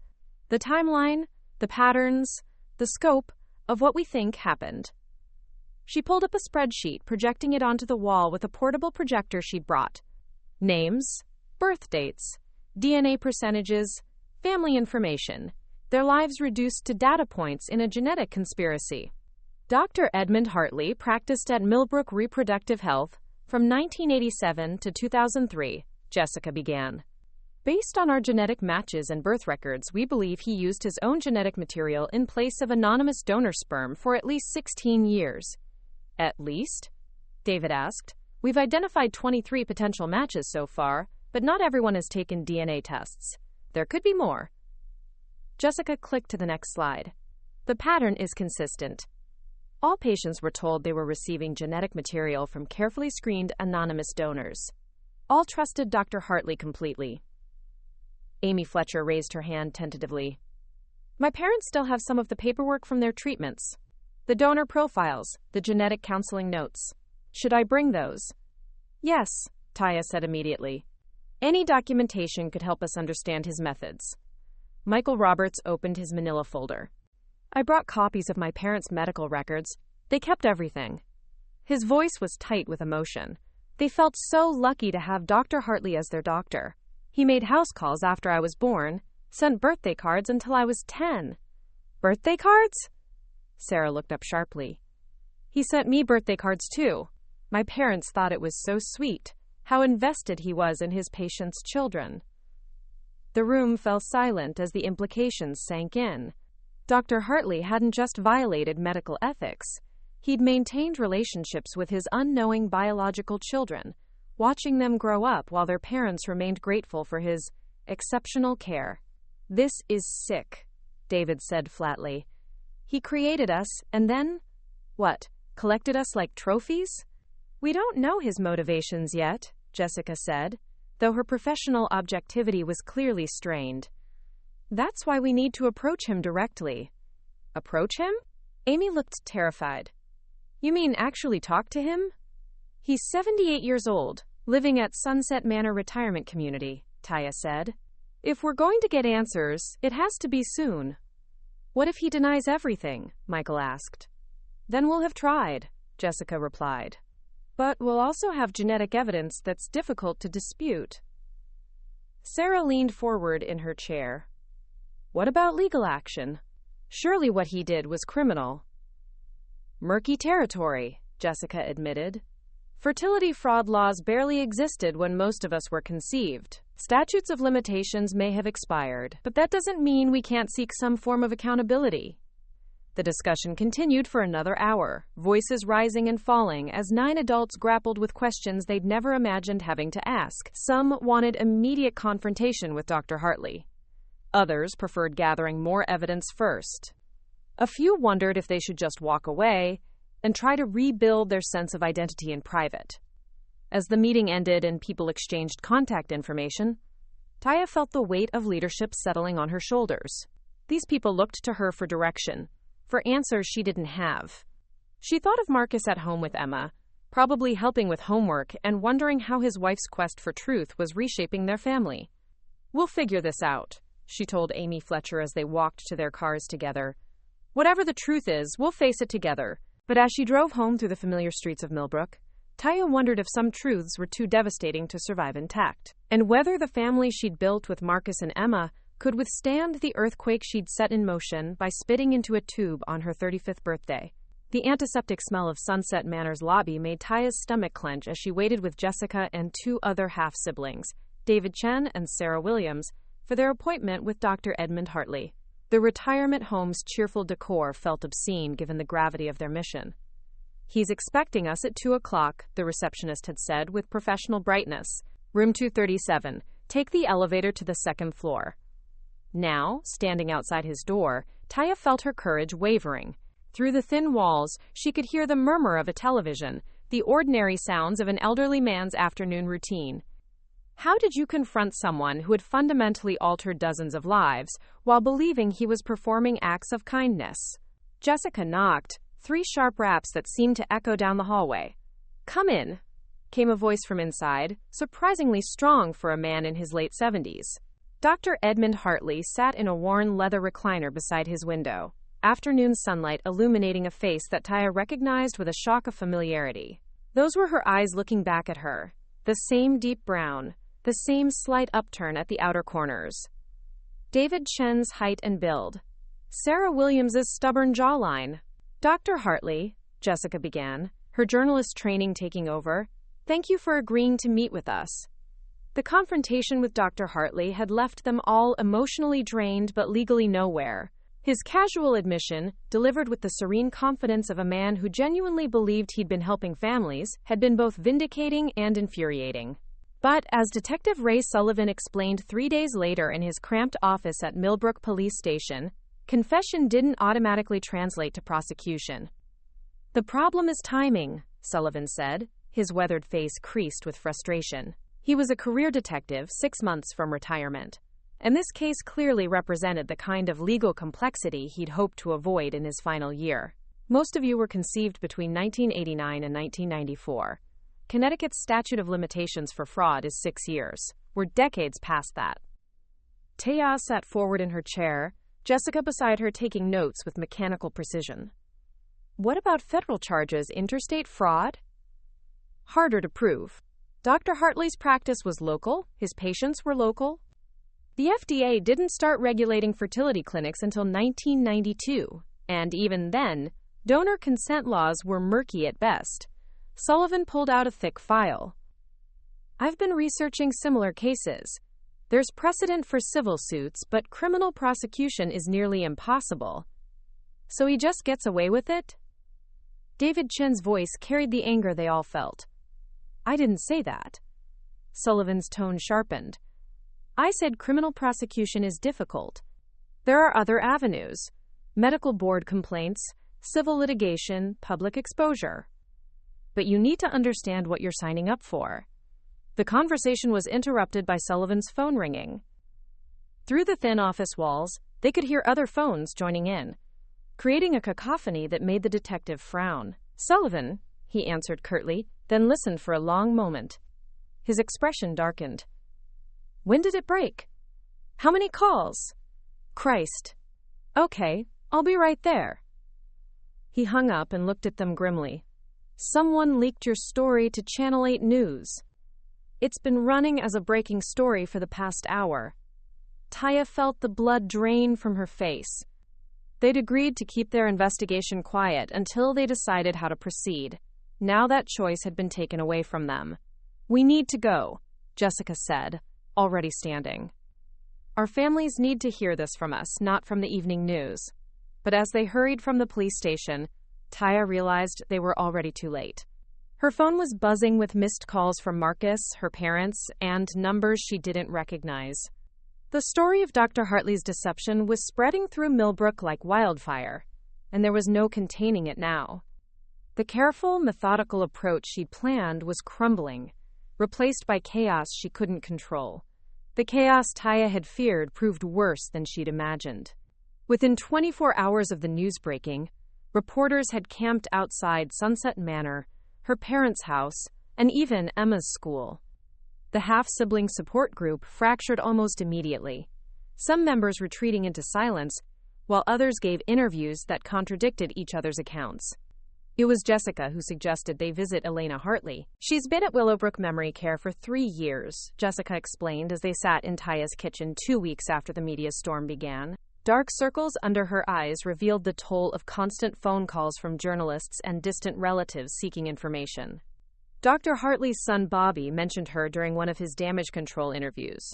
The timeline, the patterns, the scope of what we think happened." She pulled up a spreadsheet, projecting it onto the wall with a portable projector she'd brought. Names, birth dates, DNA percentages, family information, their lives reduced to data points in a genetic conspiracy. Dr. Edmund Hartley practiced at Millbrook Reproductive Health from 1987 to 2003, Jessica began. "Based on our genetic matches and birth records, we believe he used his own genetic material in place of anonymous donor sperm for at least 16 years. "At least?" David asked. "We've identified 23 potential matches so far, but not everyone has taken DNA tests. There could be more." Jessica clicked to the next slide. "The pattern is consistent. All patients were told they were receiving genetic material from carefully screened anonymous donors. All trusted Dr. Hartley completely." Amy Fletcher raised her hand tentatively. "My parents still have some of the paperwork from their treatments. The donor profiles, the genetic counseling notes. Should I bring those?" "Yes," Taya said immediately. "Any documentation could help us understand his methods." Michael Roberts opened his manila folder. "I brought copies of my parents' medical records. They kept everything." His voice was tight with emotion. They felt so lucky to have Dr. Hartley as their doctor. "He made house calls after I was born, sent birthday cards until I was 10. "Birthday cards?" Sarah looked up sharply. "He sent me birthday cards too. My parents thought it was so sweet, how invested he was in his patients' children." The room fell silent as the implications sank in. Dr. Hartley hadn't just violated medical ethics. He'd maintained relationships with his unknowing biological children, watching them grow up while their parents remained grateful for his exceptional care. "This is sick," David said flatly. "He created us, and then, what, collected us like trophies?" "We don't know his motivations yet," Jessica said, though her professional objectivity was clearly strained. "That's why we need to approach him directly." "Approach him?" Amy looked terrified. "You mean actually talk to him?" "He's 78 years old, living at Sunset Manor Retirement Community," Taya said. If we're going to get answers, it has to be soon. What if he denies everything? Michael asked. Then we'll have tried, Jessica replied. But we'll also have genetic evidence that's difficult to dispute. Sarah leaned forward in her chair. What about legal action? Surely what he did was criminal. Murky territory, Jessica admitted. Fertility fraud laws barely existed when most of us were conceived. Statutes of limitations may have expired, but that doesn't mean we can't seek some form of accountability. The discussion continued for another hour, voices rising and falling as 9 adults grappled with questions they'd never imagined having to ask. Some wanted immediate confrontation with Dr. Hartley. Others preferred gathering more evidence first. A few wondered if they should just walk away and try to rebuild their sense of identity in private. As the meeting ended and people exchanged contact information, Taya felt the weight of leadership settling on her shoulders. These people looked to her for direction, for answers she didn't have. She thought of Marcus at home with Emma, probably helping with homework and wondering how his wife's quest for truth was reshaping their family. We'll figure this out, she told Amy Fletcher as they walked to their cars together. Whatever the truth is, we'll face it together. But as she drove home through the familiar streets of Millbrook, Taya wondered if some truths were too devastating to survive intact, and whether the family she'd built with Marcus and Emma could withstand the earthquake she'd set in motion by spitting into a tube on her 35th birthday. The antiseptic smell of Sunset Manor's lobby made Taya's stomach clench as she waited with Jessica and 2 other half-siblings, David Chen and Sarah Williams, for their appointment with Dr. Edmund Hartley. The retirement home's cheerful decor felt obscene given the gravity of their mission. He's expecting us at 2 o'clock, the receptionist had said with professional brightness. Room 237. Take the elevator to the 2nd floor. Now, standing outside his door, Taya felt her courage wavering. Through the thin walls, she could hear the murmur of a television, the ordinary sounds of an elderly man's afternoon routine. How did you confront someone who had fundamentally altered dozens of lives while believing he was performing acts of kindness? Jessica knocked, 3 sharp raps that seemed to echo down the hallway. Come in, came a voice from inside, surprisingly strong for a man in his late 70s. Dr. Edmund Hartley sat in a worn leather recliner beside his window, afternoon sunlight illuminating a face that Taya recognized with a shock of familiarity. Those were her eyes looking back at her, the same deep brown, the same slight upturn at the outer corners. David Chen's height and build. Sarah Williams's stubborn jawline. Dr. Hartley, Jessica began, her journalist training taking over, thank you for agreeing to meet with us. The confrontation with Dr. Hartley had left them all emotionally drained but legally nowhere. His casual admission, delivered with the serene confidence of a man who genuinely believed he'd been helping families, had been both vindicating and infuriating. But, as Detective Ray Sullivan explained 3 days later in his cramped office at Millbrook Police Station, confession didn't automatically translate to prosecution. The problem is timing, Sullivan said, his weathered face creased with frustration. He was a career detective 6 months from retirement, and this case clearly represented the kind of legal complexity he'd hoped to avoid in his final year. Most of you were conceived between 1989 and 1994. Connecticut's statute of limitations for fraud is 6 years. We're decades past that. Taya sat forward in her chair, Jessica beside her taking notes with mechanical precision. What about federal charges, interstate fraud? Harder to prove. Dr. Hartley's practice was local, his patients were local. The FDA didn't start regulating fertility clinics until 1992, and even then, donor consent laws were murky at best. Sullivan pulled out a thick file. I've been researching similar cases. There's precedent for civil suits, but criminal prosecution is nearly impossible. So he just gets away with it? David Chen's voice carried the anger they all felt. I didn't say that. Sullivan's tone sharpened. I said criminal prosecution is difficult. There are other avenues. Medical board complaints, civil litigation, public exposure. But you need to understand what you're signing up for. The conversation was interrupted by Sullivan's phone ringing. Through the thin office walls, they could hear other phones joining in, creating a cacophony that made the detective frown. Sullivan, he answered curtly, then listened for a long moment. His expression darkened. When did it break? How many calls? Christ. Okay, I'll be right there. He hung up and looked at them grimly. Someone leaked your story to Channel 8 News. It's been running as a breaking story for the past hour. Taya felt the blood drain from her face. They'd agreed to keep their investigation quiet until they decided how to proceed. Now that choice had been taken away from them. We need to go, Jessica said, already standing. Our families need to hear this from us, not from the evening news. But as they hurried from the police station, Taya realized they were already too late. Her phone was buzzing with missed calls from Marcus, her parents, and numbers she didn't recognize. The story of Dr. Hartley's deception was spreading through Millbrook like wildfire, and there was no containing it now. The careful, methodical approach she'd planned was crumbling, replaced by chaos she couldn't control. The chaos Taya had feared proved worse than she'd imagined. Within 24 hours of the news breaking, reporters had camped outside Sunset Manor, her parents' house, and even Emma's school. The half-sibling support group fractured almost immediately, some members retreating into silence, while others gave interviews that contradicted each other's accounts. It was Jessica who suggested they visit Elena Hartley. She's been at Willowbrook Memory Care for 3 years, Jessica explained as they sat in Taya's kitchen 2 weeks after the media storm began. Dark circles under her eyes revealed the toll of constant phone calls from journalists and distant relatives seeking information. Dr. Hartley's son Bobby mentioned her during one of his damage control interviews.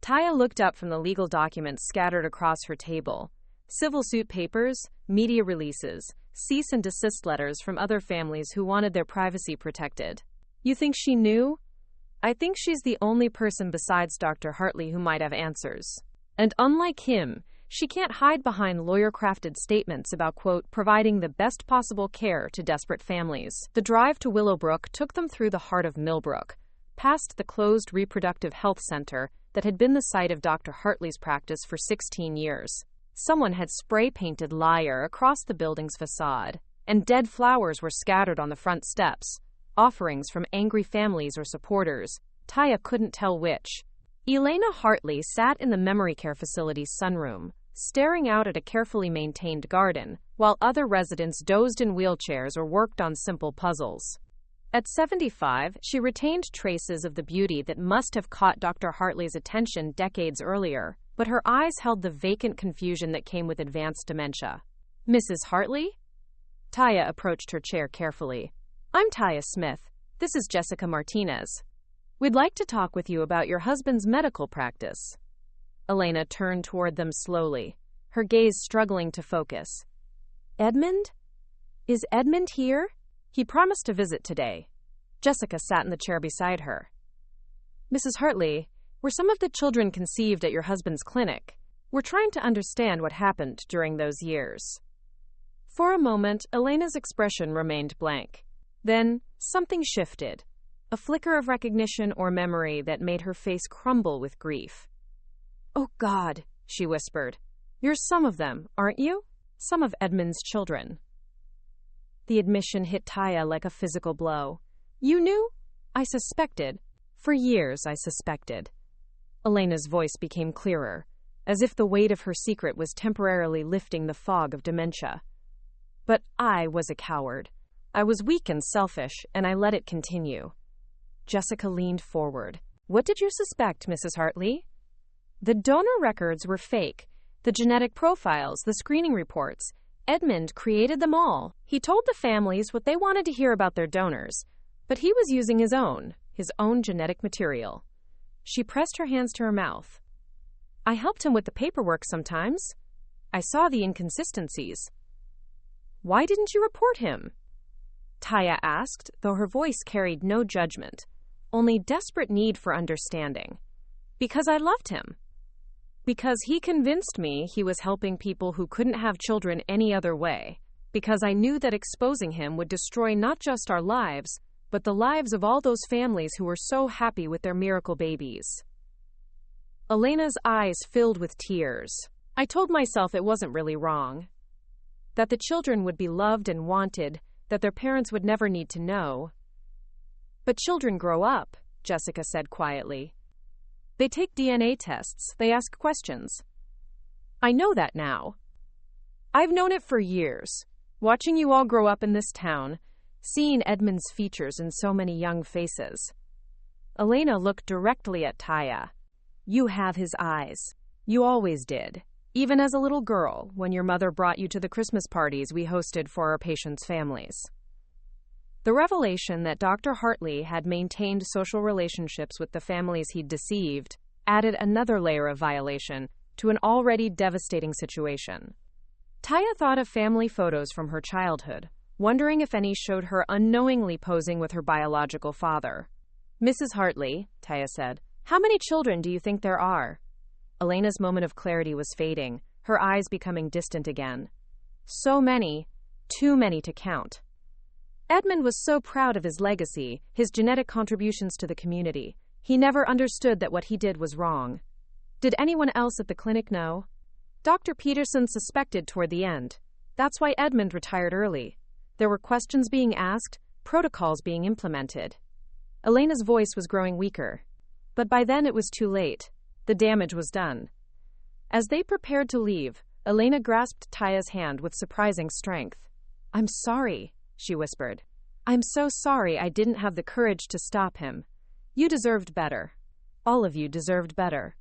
Taya looked up from the legal documents scattered across her table. Civil suit papers, media releases, cease and desist letters from other families who wanted their privacy protected. You think she knew? I think she's the only person besides Dr. Hartley who might have answers. And unlike him, she can't hide behind lawyer-crafted statements about, quote, providing the best possible care to desperate families. The drive to Willowbrook took them through the heart of Millbrook, past the closed reproductive health center that had been the site of Dr. Hartley's practice for 16 years. Someone had spray-painted "Liar" across the building's facade, and dead flowers were scattered on the front steps, offerings from angry families or supporters. Taya couldn't tell which. Elena Hartley sat in the memory care facility's sunroom, staring out at a carefully maintained garden, while other residents dozed in wheelchairs or worked on simple puzzles. At 75, she retained traces of the beauty that must have caught Dr. Hartley's attention decades earlier, but her eyes held the vacant confusion that came with advanced dementia. Mrs. Hartley? Taya approached her chair carefully. I'm Taya Smith. This is Jessica Martinez. We'd like to talk with you about your husband's medical practice. Elena turned toward them slowly, her gaze struggling to focus. Edmund? Is Edmund here? He promised to visit today. Jessica sat in the chair beside her. Mrs. Hartley, were some of the children conceived at your husband's clinic? We're trying to understand what happened during those years. For a moment, Elena's expression remained blank. Then, something shifted. A flicker of recognition or memory that made her face crumble with grief. Oh God, she whispered. You're some of them, aren't you? Some of Edmund's children. The admission hit Taya like a physical blow. You knew? I suspected. For years, I suspected. Elena's voice became clearer, as if the weight of her secret was temporarily lifting the fog of dementia. But I was a coward. I was weak and selfish, and I let it continue. Jessica leaned forward. What did you suspect, Mrs. Hartley? The donor records were fake. The genetic profiles, the screening reports. Edmund created them all. He told the families what they wanted to hear about their donors, but he was using his own genetic material. She pressed her hands to her mouth. I helped him with the paperwork sometimes. I saw the inconsistencies. Why didn't you report him? Taya asked, though her voice carried no judgment, only desperate need for understanding. Because I loved him. Because he convinced me he was helping people who couldn't have children any other way. Because I knew that exposing him would destroy not just our lives, but the lives of all those families who were so happy with their miracle babies. Elena's eyes filled with tears. I told myself it wasn't really wrong. That the children would be loved and wanted, that their parents would never need to know. But children grow up, Jessica said quietly. They take DNA tests, they ask questions. I know that now. I've known it for years. Watching you all grow up in this town, seeing Edmund's features in so many young faces. Elena looked directly at Taya. You have his eyes. You always did. Even as a little girl, when your mother brought you to the Christmas parties we hosted for our patients' families. The revelation that Dr. Hartley had maintained social relationships with the families he'd deceived added another layer of violation to an already devastating situation. Taya thought of family photos from her childhood, wondering if any showed her unknowingly posing with her biological father. Mrs. Hartley, Taya said, how many children do you think there are? Elena's moment of clarity was fading, her eyes becoming distant again. So many, too many to count. Edmund was so proud of his legacy, his genetic contributions to the community. He never understood that what he did was wrong. Did anyone else at the clinic know? Dr. Peterson suspected toward the end. That's why Edmund retired early. There were questions being asked, protocols being implemented. Elena's voice was growing weaker. But by then it was too late. The damage was done. As they prepared to leave, Elena grasped Taya's hand with surprising strength. I'm sorry, she whispered. I'm so sorry I didn't have the courage to stop him. You deserved better. All of you deserved better.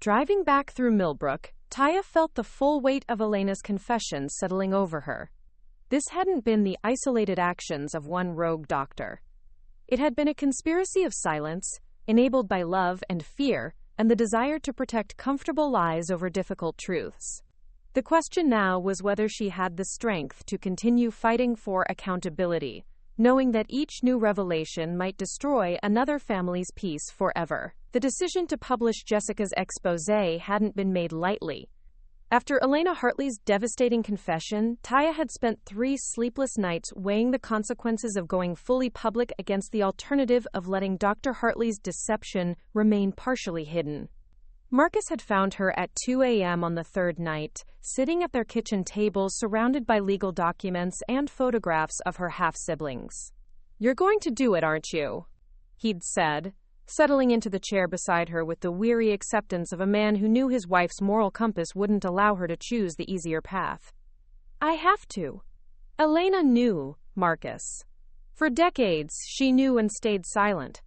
Driving back through Millbrook, Taya felt the full weight of Elena's confession settling over her. This hadn't been the isolated actions of one rogue doctor. It had been a conspiracy of silence, enabled by love and fear, and the desire to protect comfortable lies over difficult truths. The question now was whether she had the strength to continue fighting for accountability, knowing that each new revelation might destroy another family's peace forever. The decision to publish Jessica's exposé hadn't been made lightly. After Elena Hartley's devastating confession, Taya had spent 3 sleepless nights weighing the consequences of going fully public against the alternative of letting Dr. Hartley's deception remain partially hidden. Marcus had found her at 2 a.m. on the 3rd night, sitting at their kitchen table surrounded by legal documents and photographs of her half-siblings. You're going to do it, aren't you? He'd said, settling into the chair beside her with the weary acceptance of a man who knew his wife's moral compass wouldn't allow her to choose the easier path. I have to. Elena knew Marcus. For decades, she knew and stayed silent.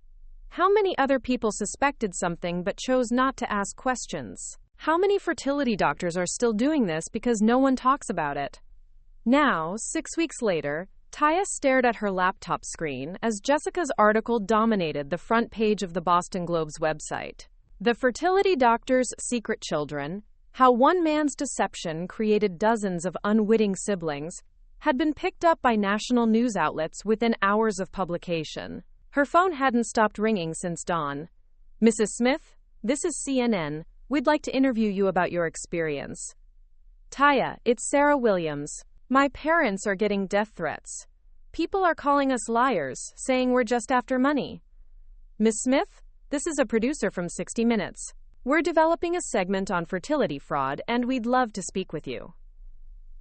How many other people suspected something but chose not to ask questions? How many fertility doctors are still doing this because no one talks about it? Now, 6 weeks later, Taya stared at her laptop screen as Jessica's article dominated the front page of the Boston Globe's website. The Fertility Doctor's Secret Children, How One Man's Deception Created Dozens of Unwitting Siblings, had been picked up by national news outlets within hours of publication. Her phone hadn't stopped ringing since dawn. Mrs. Smith, this is CNN. We'd like to interview you about your experience. Taya, it's Sarah Williams. My parents are getting death threats. People are calling us liars, saying we're just after money. Miss Smith, this is a producer from 60 Minutes. We're developing a segment on fertility fraud, and we'd love to speak with you.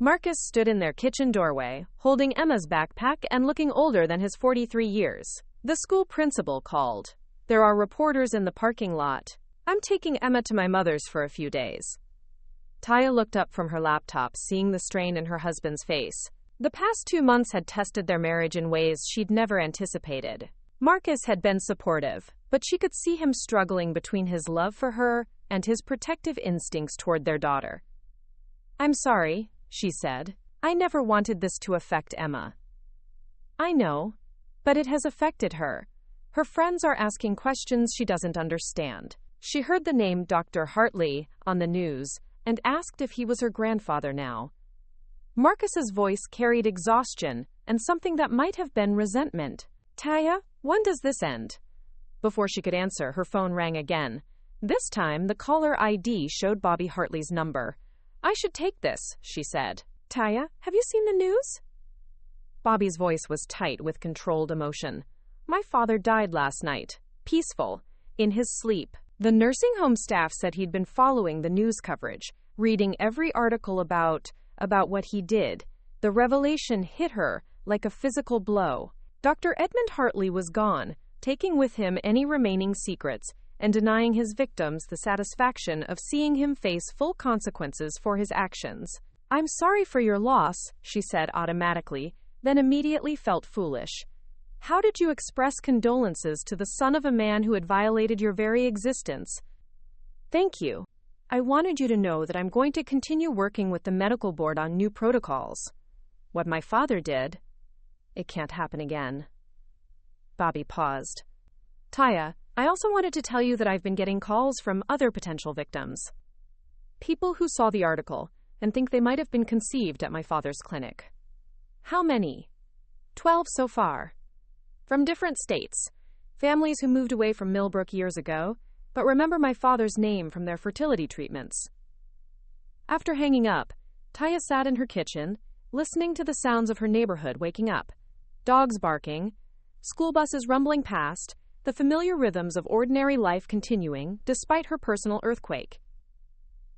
Marcus stood in their kitchen doorway, holding Emma's backpack and looking older than his 43 years. The school principal called. There are reporters in the parking lot. I'm taking Emma to my mother's for a few days. Taya looked up from her laptop, seeing the strain in her husband's face. The past 2 months had tested their marriage in ways she'd never anticipated. Marcus had been supportive, but she could see him struggling between his love for her and his protective instincts toward their daughter. I'm sorry, she said. I never wanted this to affect Emma. I know. But it has affected her. Her friends are asking questions she doesn't understand. She heard the name Dr. Hartley on the news and asked if he was her grandfather now. Marcus's voice carried exhaustion and something that might have been resentment. Taya, when does this end? Before she could answer, her phone rang again. This time, the caller ID showed Bobby Hartley's number. I should take this, she said. Taya, have you seen the news? Bobby's voice was tight with controlled emotion. My father died last night. Peaceful. In his sleep. The nursing home staff said he'd been following the news coverage, reading every article about what he did. The revelation hit her like a physical blow. Dr. Edmund Hartley was gone, taking with him any remaining secrets, and denying his victims the satisfaction of seeing him face full consequences for his actions. "I'm sorry for your loss," she said automatically, then immediately felt foolish. "How did you express condolences to the son of a man who had violated your very existence?" "Thank you. I wanted you to know that I'm going to continue working with the medical board on new protocols. What my father did, it can't happen again." Bobby paused. "Taya, I also wanted to tell you that I've been getting calls from other potential victims. People who saw the article and think they might have been conceived at my father's clinic." "How many?" 12 so far. From different states. Families who moved away from Millbrook years ago, but remember my father's name from their fertility treatments." After hanging up, Taya sat in her kitchen, listening to the sounds of her neighborhood waking up. Dogs barking, school buses rumbling past, the familiar rhythms of ordinary life continuing despite her personal earthquake.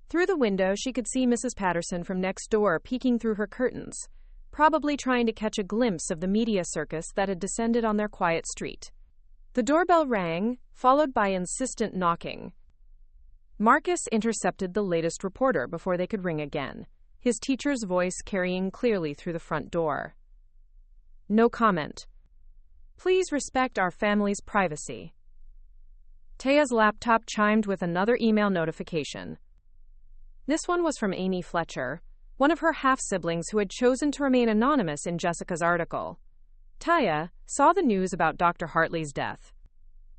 Through the window, she could see Mrs. Patterson from next door peeking through her curtains, probably trying to catch a glimpse of the media circus that had descended on their quiet street. The doorbell rang, followed by insistent knocking. Marcus intercepted the latest reporter before they could ring again, his teacher's voice carrying clearly through the front door. "No comment. Please respect our family's privacy." Taya's laptop chimed with another email notification. This one was from Amy Fletcher, one of her half-siblings who had chosen to remain anonymous in Jessica's article. "Taya, saw the news about Dr. Hartley's death.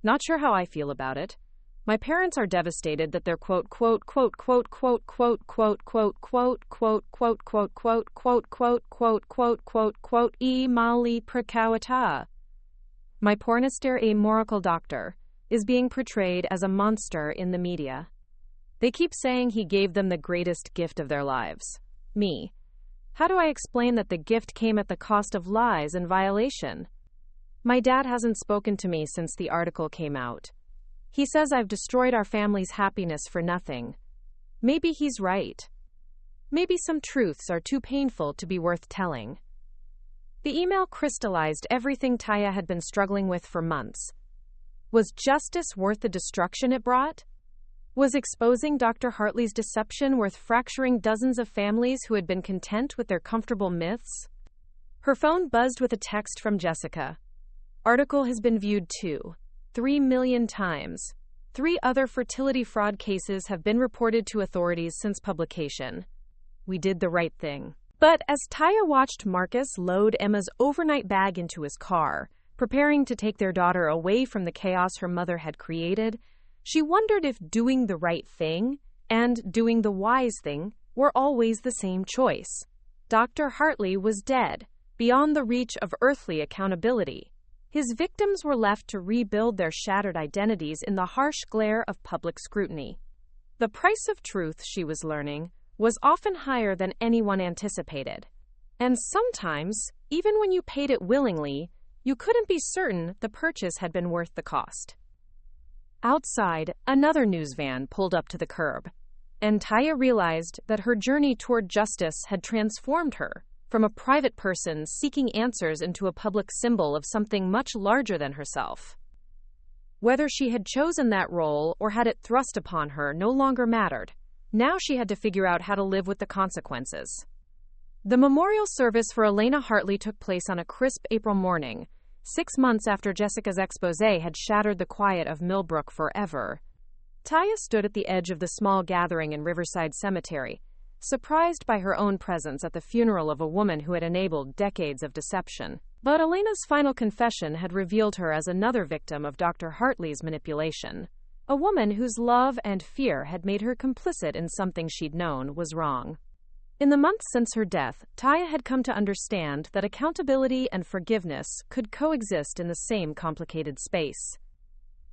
Not sure how I feel about it. My parents are devastated that their quote quote quote quote quote quote quote quote quote quote quote quote quote quote quote quote quote quote quote e mali prakawata. My pornister a miracle doctor is being portrayed as a monster in the media. They keep saying he gave them the greatest gift of their lives. Me. How do I explain that the gift came at the cost of lies and violation? My dad hasn't spoken to me since the article came out. He says I've destroyed our family's happiness for nothing. Maybe he's right. Maybe some truths are too painful to be worth telling." The email crystallized everything Taya had been struggling with for months. Was justice worth the destruction it brought? Was exposing Dr. Hartley's deception worth fracturing dozens of families who had been content with their comfortable myths? Her phone buzzed with a text from Jessica. "Article has been viewed 3 million times. 3 other fertility fraud cases have been reported to authorities since publication. We did the right thing." But as Taya watched Marcus load Emma's overnight bag into his car, preparing to take their daughter away from the chaos her mother had created, she wondered if doing the right thing and doing the wise thing were always the same choice. Dr. Hartley was dead, beyond the reach of earthly accountability. His victims were left to rebuild their shattered identities in the harsh glare of public scrutiny. The price of truth, she was learning, was often higher than anyone anticipated. And sometimes, even when you paid it willingly, you couldn't be certain the purchase had been worth the cost. Outside, another news van pulled up to the curb, and Taya realized that her journey toward justice had transformed her from a private person seeking answers into a public symbol of something much larger than herself. Whether she had chosen that role or had it thrust upon her no longer mattered. Now she had to figure out how to live with the consequences. The memorial service for Elena Hartley took place on a crisp April morning, 6 months after Jessica's exposé had shattered the quiet of Millbrook forever. Taya stood at the edge of the small gathering in Riverside Cemetery, surprised by her own presence at the funeral of a woman who had enabled decades of deception. But Elena's final confession had revealed her as another victim of Dr. Hartley's manipulation, a woman whose love and fear had made her complicit in something she'd known was wrong. In the months since her death, Taya had come to understand that accountability and forgiveness could coexist in the same complicated space.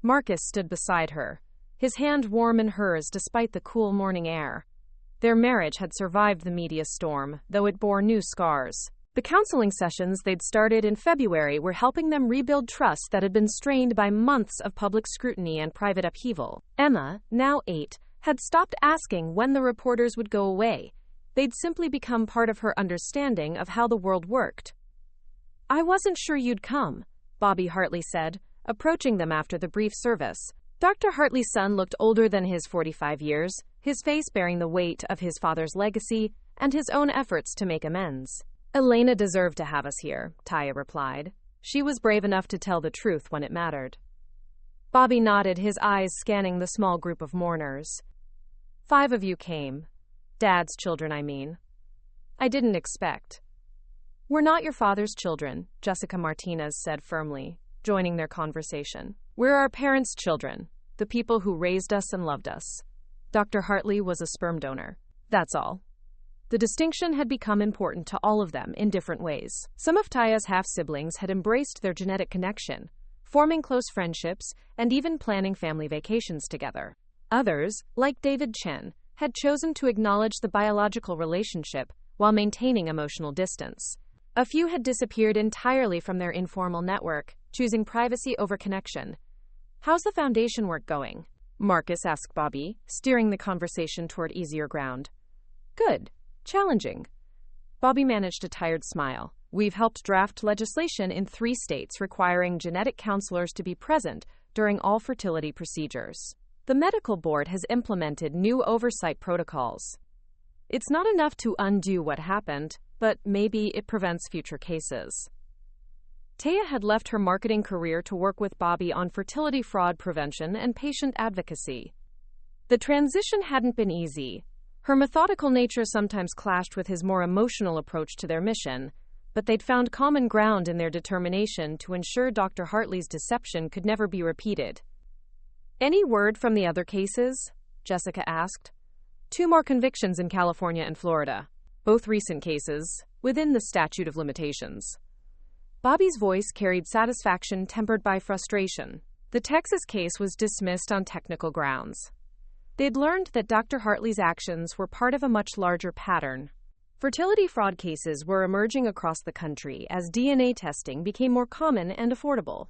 Marcus stood beside her, his hand warm in hers despite the cool morning air. Their marriage had survived the media storm, though it bore new scars. The counseling sessions they'd started in February were helping them rebuild trust that had been strained by months of public scrutiny and private upheaval. Emma, now 8, had stopped asking when the reporters would go away. They'd simply become part of her understanding of how the world worked. "I wasn't sure you'd come," Bobby Hartley said, approaching them after the brief service. Dr. Hartley's son looked older than his 45 years, his face bearing the weight of his father's legacy and his own efforts to make amends. Elena deserved to have us here, Taya replied. She was brave enough to tell the truth when it mattered. Bobby nodded, his eyes scanning the small group of mourners. 5 of you came. Dad's children, I mean. I didn't expect. We're not your father's children, Jessica Martinez said firmly, joining their conversation. We're our parents' children, the people who raised us and loved us. Dr. Hartley was a sperm donor. That's all. The distinction had become important to all of them in different ways. Some of Taya's half-siblings had embraced their genetic connection, forming close friendships and even planning family vacations together. Others, like David Chen, had chosen to acknowledge the biological relationship while maintaining emotional distance. A few had disappeared entirely from their informal network, choosing privacy over connection. How's the foundation work going? Marcus asked Bobby, steering the conversation toward easier ground. Good. Challenging. Bobby managed a tired smile. We've helped draft legislation in 3 states requiring genetic counselors to be present during all fertility procedures. The medical board has implemented new oversight protocols. It's not enough to undo what happened, but maybe it prevents future cases. Taya had left her marketing career to work with Bobby on fertility fraud prevention and patient advocacy. The transition hadn't been easy. Her methodical nature sometimes clashed with his more emotional approach to their mission, but they'd found common ground in their determination to ensure Dr. Hartley's deception could never be repeated. Any word from the other cases? Jessica asked. 2 more convictions in California and Florida, both recent cases, within the statute of limitations. Bobby's voice carried satisfaction tempered by frustration. The Texas case was dismissed on technical grounds. They'd learned that Dr. Hartley's actions were part of a much larger pattern. Fertility fraud cases were emerging across the country as DNA testing became more common and affordable.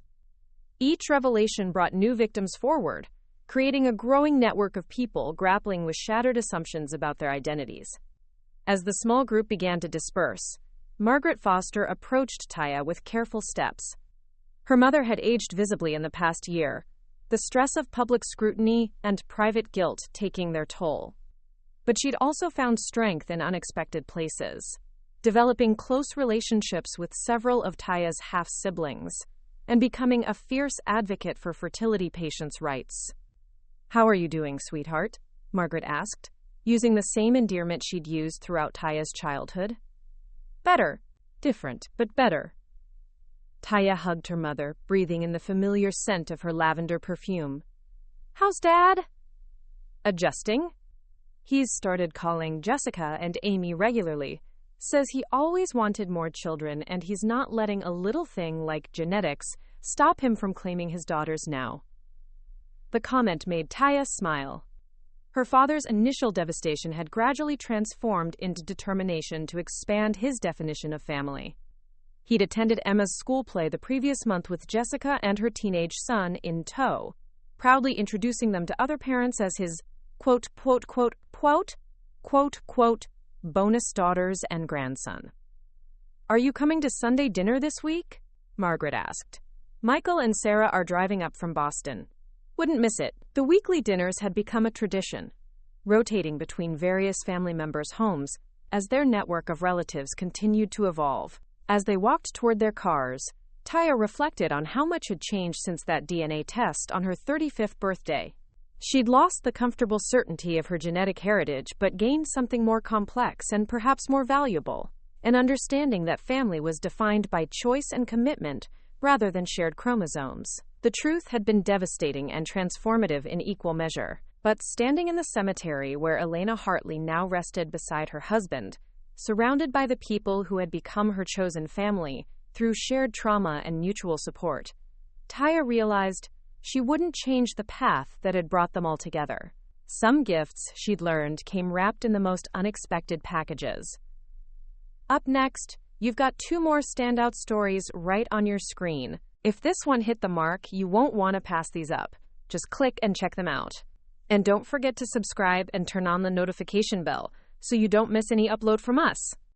Each revelation brought new victims forward, creating a growing network of people grappling with shattered assumptions about their identities. As the small group began to disperse, Margaret Foster approached Taya with careful steps. Her mother had aged visibly in the past year, the stress of public scrutiny and private guilt taking their toll. But she'd also found strength in unexpected places, developing close relationships with several of Taya's half-siblings, and becoming a fierce advocate for fertility patients' rights. How are you doing, sweetheart? Margaret asked, using the same endearment she'd used throughout Taya's childhood. Better. Different, but better. Taya hugged her mother, breathing in the familiar scent of her lavender perfume. How's Dad? Adjusting. He's started calling Jessica and Amy regularly. Says he always wanted more children and he's not letting a little thing like genetics stop him from claiming his daughters now. The comment made Taya smile. Her father's initial devastation had gradually transformed into determination to expand his definition of family. He'd attended Emma's school play the previous month with Jessica and her teenage son in tow, proudly introducing them to other parents as his quote, bonus daughters and grandson. Are you coming to Sunday dinner this week? Margaret asked. Michael and Sarah are driving up from Boston. Wouldn't miss it. The weekly dinners had become a tradition, rotating between various family members' homes as their network of relatives continued to evolve. As they walked toward their cars, Taya reflected on how much had changed since that DNA test on her 35th birthday. She'd lost the comfortable certainty of her genetic heritage but gained something more complex and perhaps more valuable, an understanding that family was defined by choice and commitment rather than shared chromosomes. The truth had been devastating and transformative in equal measure, but standing in the cemetery where Elena Hartley now rested beside her husband, surrounded by the people who had become her chosen family through shared trauma and mutual support, Taya realized she wouldn't change the path that had brought them all together. Some gifts, she'd learned, came wrapped in the most unexpected packages. Up next, you've got 2 more standout stories right on your screen. If this one hit the mark, you won't want to pass these up. Just click and check them out. And don't forget to subscribe and turn on the notification bell so you don't miss any upload from us.